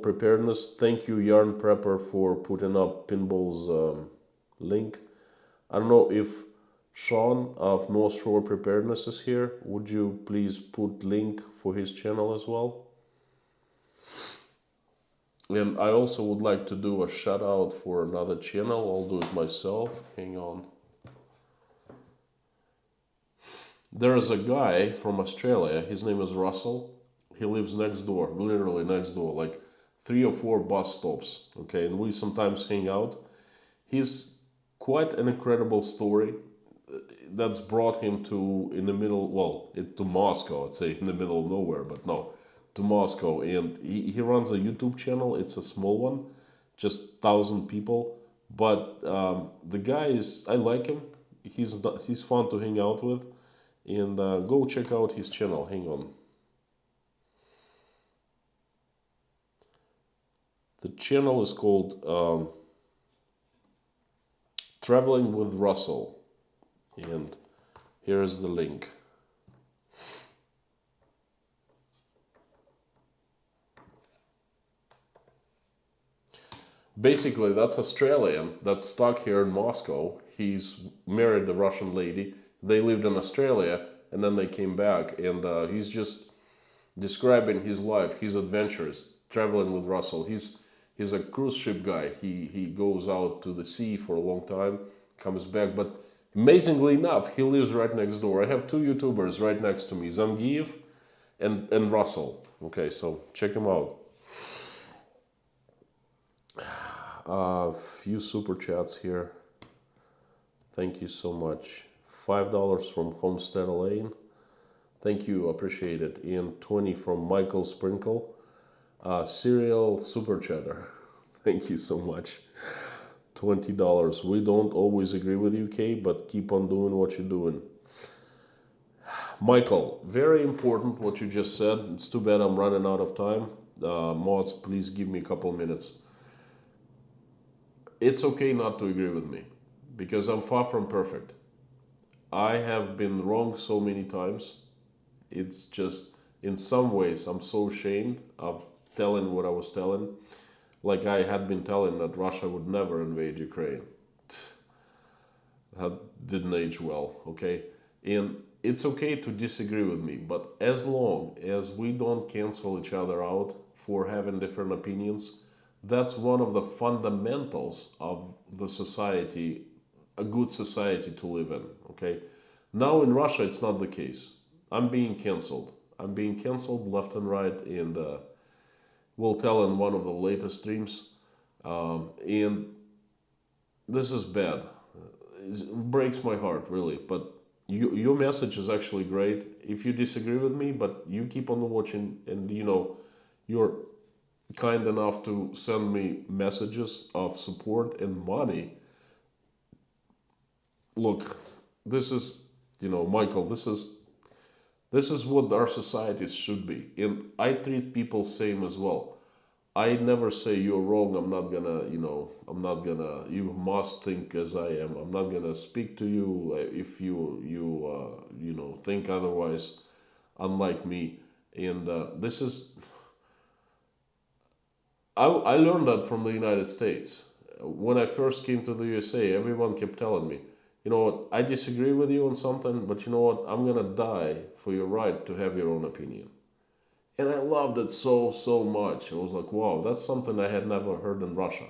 preparedness. Thank you, Yarn Prepper, for putting up Pinball's link. I don't know if Sean of North Shore Preparedness is here. Would you please put link for his channel as well? And I also would like to do a shout out for another channel. I'll do it myself. Hang on. There is a guy from Australia. His name is Russell. He lives next door, literally next door. Like 3 or 4 bus stops, okay, and we sometimes hang out. He's quite an incredible story that's brought him to in the middle, well, to Moscow, I'd say in the middle of nowhere, but no, to Moscow. And he runs a YouTube channel. It's a small one, just 1,000 people. But the guy is, I like him. He's fun to hang out with. And go check out his channel. Hang on. The channel is called Traveling with Russell. And here is the link. Basically, that's Australian that's stuck here in Moscow. He's married a Russian lady. They lived in Australia and then they came back. And he's just describing his life, his adventures, traveling with Russell. He's a cruise ship guy. He goes out to the sea for a long time, comes back. But amazingly enough, he lives right next door. I have 2 YouTubers right next to me, Zangief and Russell. Okay, so check him out. A few super chats here. Thank you so much. $5 from Homestead Elaine. Thank you, appreciate it. And 20 from Michael Sprinkle. Serial super chatter. Thank you so much. $20. We don't always agree with you, Kay, but keep on doing what you're doing. Michael, very important what you just said. It's too bad I'm running out of time. Mods, please give me a couple minutes. It's okay not to agree with me because I'm far from perfect. I have been wrong so many times. It's just, in some ways, I'm so ashamed of telling what I was telling. Like I had been telling that Russia would never invade Ukraine. That didn't age well, okay? And it's okay to disagree with me, but as long as we don't cancel each other out for having different opinions, that's one of the fundamentals of the society, a good society to live in, okay? Now in Russia, it's not the case. I'm being canceled. I'm being canceled left and right, and we'll tell in one of the latest streams. And this is bad. It breaks my heart, really. But your message is actually great. If you disagree with me, but you keep on watching, and you're kind enough to send me messages of support and money. Look, this is, Michael, this is what our societies should be. And I treat people same as well. I never say you're wrong. I'm not gonna, you must think as I am. I'm not gonna speak to you if you think otherwise, unlike me. And this is, I learned that from the United States. When I first came to the USA, everyone kept telling me, you know what, I disagree with you on something, but you know what, I'm gonna die for your right to have your own opinion. And I loved it so much. I was like, wow, that's something I had never heard in Russia.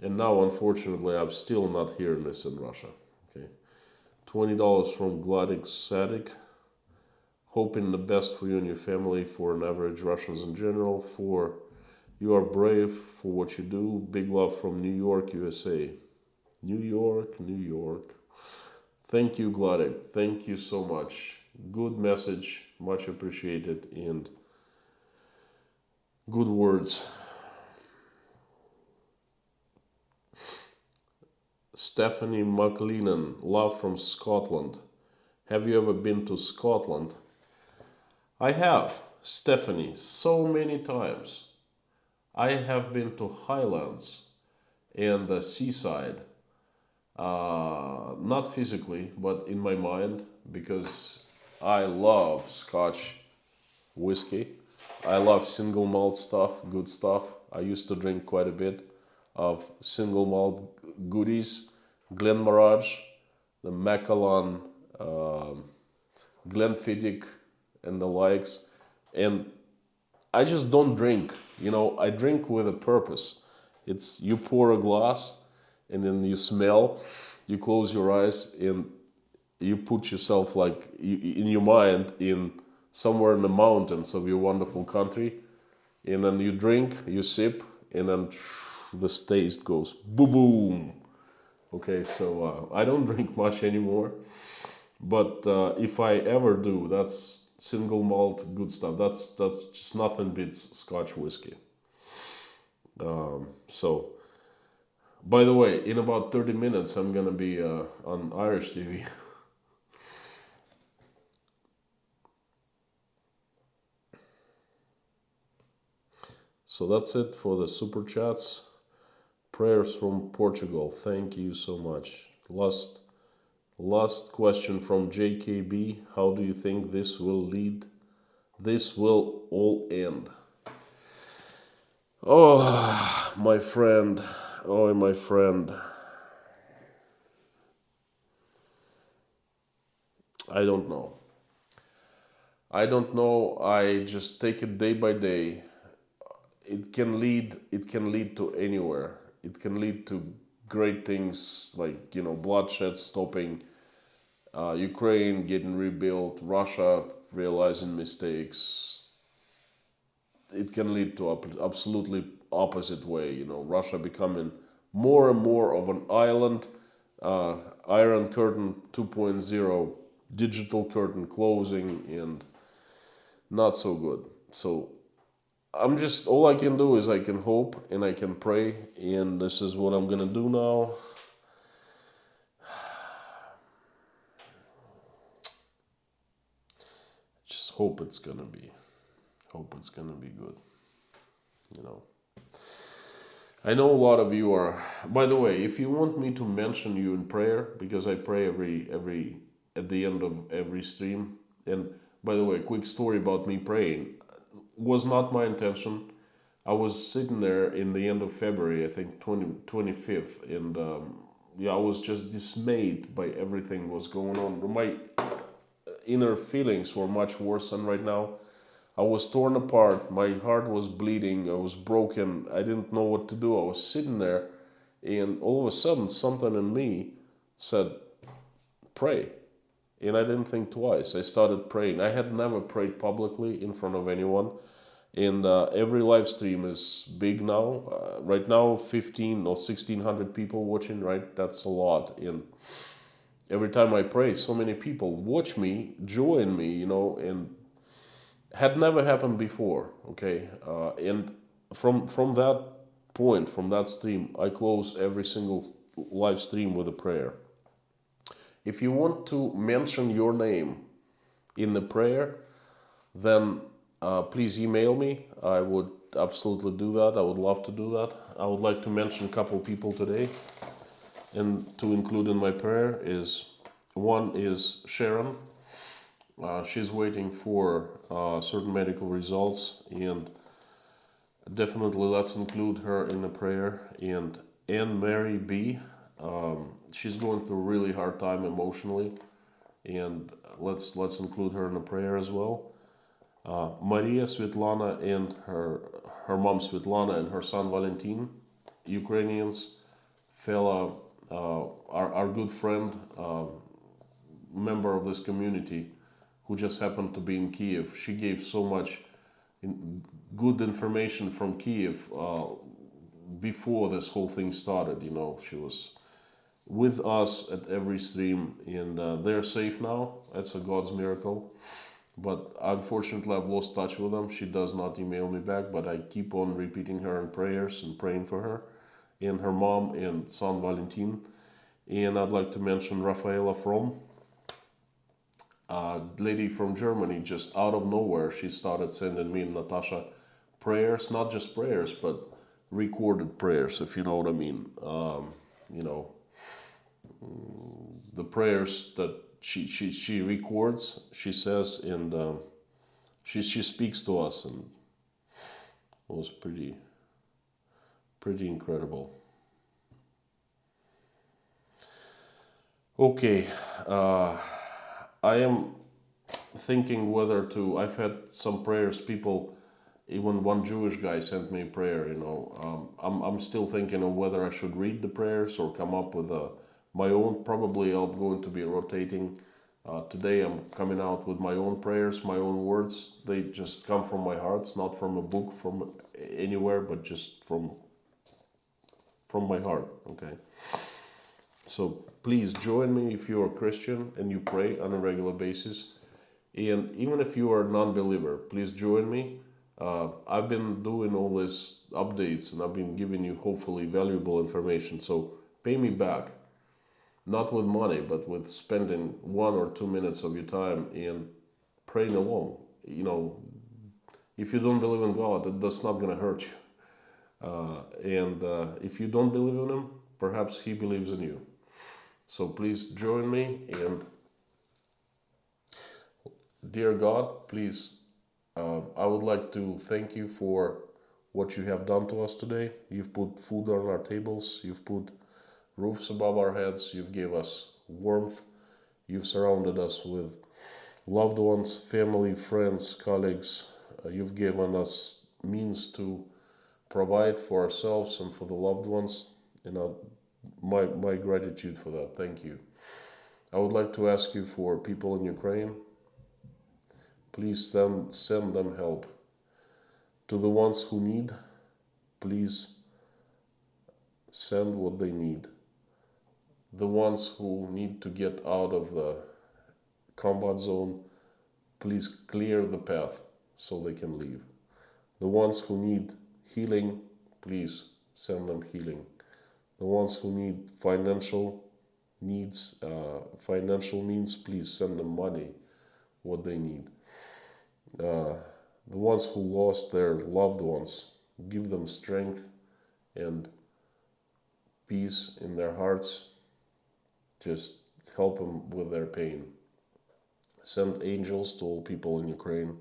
And now, unfortunately, I'm still not hearing this in Russia. Okay, $20 from Gladik Sadik. Hoping the best for you and your family, for an average Russians in general, for you are brave for what you do. Big love from New York, USA. New York, New York. Thank you, Gladik. Thank you so much. Good message, much appreciated, and good words. Stephanie McLennan, love from Scotland. Have you ever been to Scotland? I have, Stephanie, so many times. I have been to Highlands and the seaside. Not physically, but in my mind, because I love Scotch whiskey. I love single malt stuff, good stuff. I used to drink quite a bit of single malt goodies, Glenmorangie, the Macallan, Glenfiddich, and the likes. And I just don't drink. I drink with a purpose. It's you pour a glass and then you smell, you close your eyes, and you put yourself in your mind in somewhere in the mountains of your wonderful country, and then you drink, you sip, and then the taste goes boom, boom. Okay, so I don't drink much anymore, but if I ever do, that's single malt good stuff. That's just nothing beats Scotch whiskey. So, by the way, in about 30 minutes, I'm gonna be on Irish TV. So that's it for the super chats. Prayers from Portugal. Thank you so much. Last question from JKB. How do you think this will lead? This will all end. Oh, my friend. Oh, my friend. I don't know. I don't know. I just take it day by day. It can lead to anywhere. It can lead to great things like, bloodshed stopping, Ukraine getting rebuilt, Russia realizing mistakes. It can lead to absolutely opposite way. Russia becoming more and more of an island, Iron Curtain 2.0, digital curtain closing, and not so good. So all I can do is I can hope and I can pray, and this is what I'm gonna do now. Just hope it's gonna be good. I know a lot of you are. By the way, if you want me to mention you in prayer, because I pray every at the end of every stream. And by the way, quick story about me praying. Was not my intention. I was sitting there in the end of February, I think 25th, and I was just dismayed by everything was going on. My inner feelings were much worse than right now. I was torn apart, my heart was bleeding, I was broken, I didn't know what to do. I was sitting there, and all of a sudden something in me said, pray. And I didn't think twice. I started praying. I had never prayed publicly in front of anyone. And every live stream is big now. Right now, 15 or 1600 people watching, right? That's a lot. And every time I pray, so many people watch me, join me, and had never happened before, okay? And from that point, from that stream, I close every single live stream with a prayer. If you want to mention your name in the prayer, then please email me. I would absolutely do that. I would love to do that. I would like to mention a couple people today, and to include in my prayer one is Sharon. She's waiting for certain medical results, and definitely let's include her in the prayer. And Anne Mary B. She's going through a really hard time emotionally, and let's include her in the prayer as well. Maria Svetlana and her mom Svetlana and her son Valentin, Ukrainians, fellow, our good friend, member of this community, who just happened to be in Kiev. She gave so much good information from Kiev before this whole thing started. She was with us at every stream, and they're safe now. That's a God's miracle. But unfortunately, I've lost touch with them. She does not email me back, but I keep on repeating her in prayers and praying for her, and her mom and son Valentin. And I'd like to mention Rafaela From, a lady from Germany, just out of nowhere. She started sending me and Natasha prayers, not just prayers, but recorded prayers, if you know what I mean. The prayers that she records, she says, and she speaks to us, and it was pretty incredible. Okay, I am thinking whether to. I've had some prayers. People, even one Jewish guy sent me a prayer. I'm still thinking of whether I should read the prayers or come up with my own. Probably I'm going to be rotating Today I'm coming out with my own prayers, my own words. They just come from my heart, it's not from a book, from anywhere, but just from my heart, okay? So please join me if you are Christian and you pray on a regular basis. And even if you are a non-believer, please join me. I've been doing all these updates and I've been giving you hopefully valuable information. So pay me back, not with money, but with spending 1 or 2 minutes of your time and praying along. You know, if you don't believe in God, that's not going to hurt you. And if you don't believe in Him, perhaps He believes in you. So please join me. And dear God, please, I would like to thank you for what you have done to us today. You've put food on our tables. You've put roofs above our heads. You've gave us warmth. You've surrounded us with loved ones, family, friends, colleagues. You've given us means to provide for ourselves and for the loved ones. My gratitude for that. Thank you. I would like to ask you for people in Ukraine. Please send them help. To the ones who need, please send what they need. The ones who need to get out of the combat zone, please clear the path so they can leave. The ones who need healing, please send them healing. The ones who need financial means, please send them money, what they need. The ones who lost their loved ones, give them strength and peace in their hearts. Just help them with their pain. Send angels to all people in Ukraine.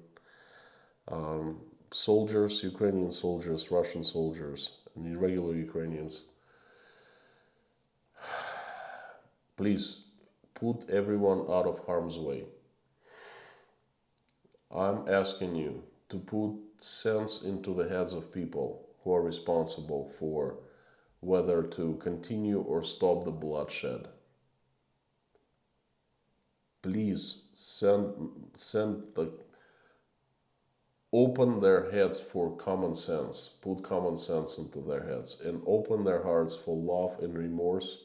Soldiers, Ukrainian soldiers, Russian soldiers, and irregular Ukrainians. Please put everyone out of harm's way. I'm asking you to put sense into the heads of people who are responsible for whether to continue or stop the bloodshed. Please open their heads for common sense, put common sense into their heads, and open their hearts for love and remorse.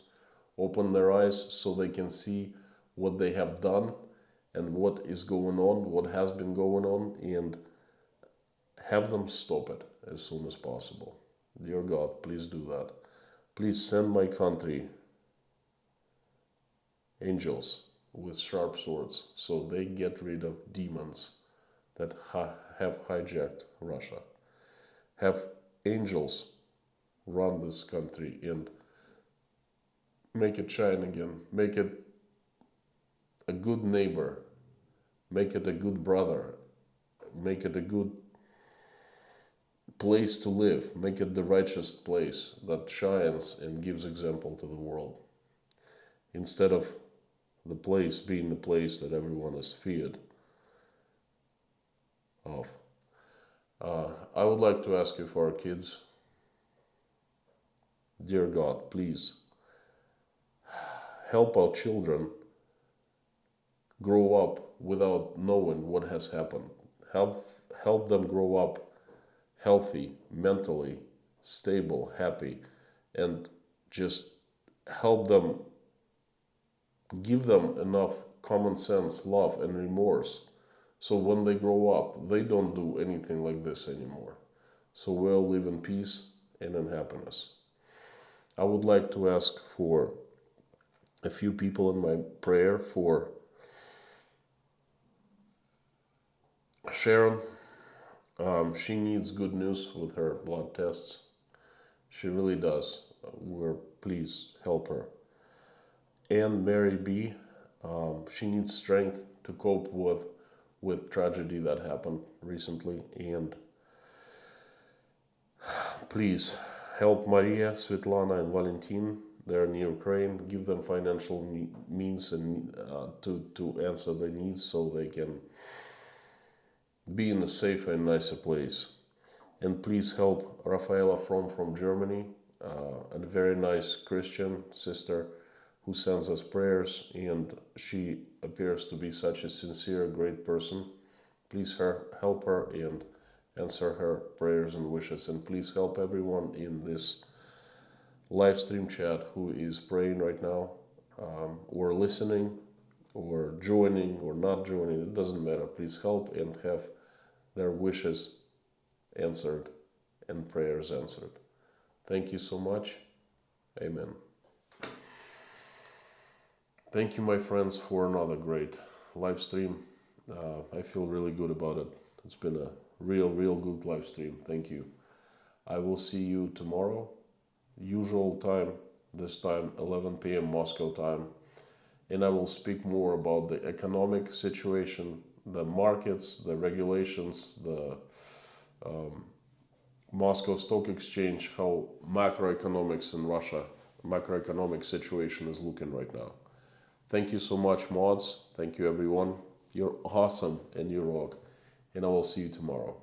Open their eyes so they can see what they have done and what is going on, what has been going on, and have them stop it as soon as possible. Dear God, please do that. Please send my country angels with sharp swords so they get rid of demons that have hijacked Russia. Have angels run this country and make it shine again. Make it a good neighbor. Make it a good brother. Make it a good place to live. Make it the righteous place that shines and gives example to the world. Instead of the place being the place that everyone is feared of. I would like to ask you for our kids. Dear God, please help our children grow up without knowing what has happened. Help them grow up healthy, mentally stable, happy, and just help them, give them enough common sense, love, and remorse so when they grow up, they don't do anything like this anymore. So we'll live in peace and in happiness. I would like to ask for a few people in my prayer for Sharon. She needs good news with her blood tests. She really does. Please help her. And Mary B. She needs strength to cope with tragedy that happened recently. And please help Maria, Svetlana, and Valentin. They're in Ukraine. Give them financial means and to answer their needs so they can be in a safer and nicer place. And please help Rafaela from Germany, a very nice Christian sister who sends us prayers, and she appears to be such a sincere, great person. Please help her and answer her prayers and wishes, and please help everyone in this live stream chat who is praying right now, or listening, or joining, or not joining. It doesn't matter. Please help and have their wishes answered and prayers answered. Thank you so much. Amen. Thank you, my friends, for another great live stream. I feel really good about it. It's been a real good live stream. Thank you. I will see you tomorrow, usual time, this time 11 p.m. Moscow time, and I will speak more about the economic situation, the markets, the regulations, the Moscow Stock Exchange, how macroeconomics in Russia, macroeconomic situation is looking right now. Thank you so much, mods. Thank you, everyone. You're awesome and you rock. And I will see you tomorrow.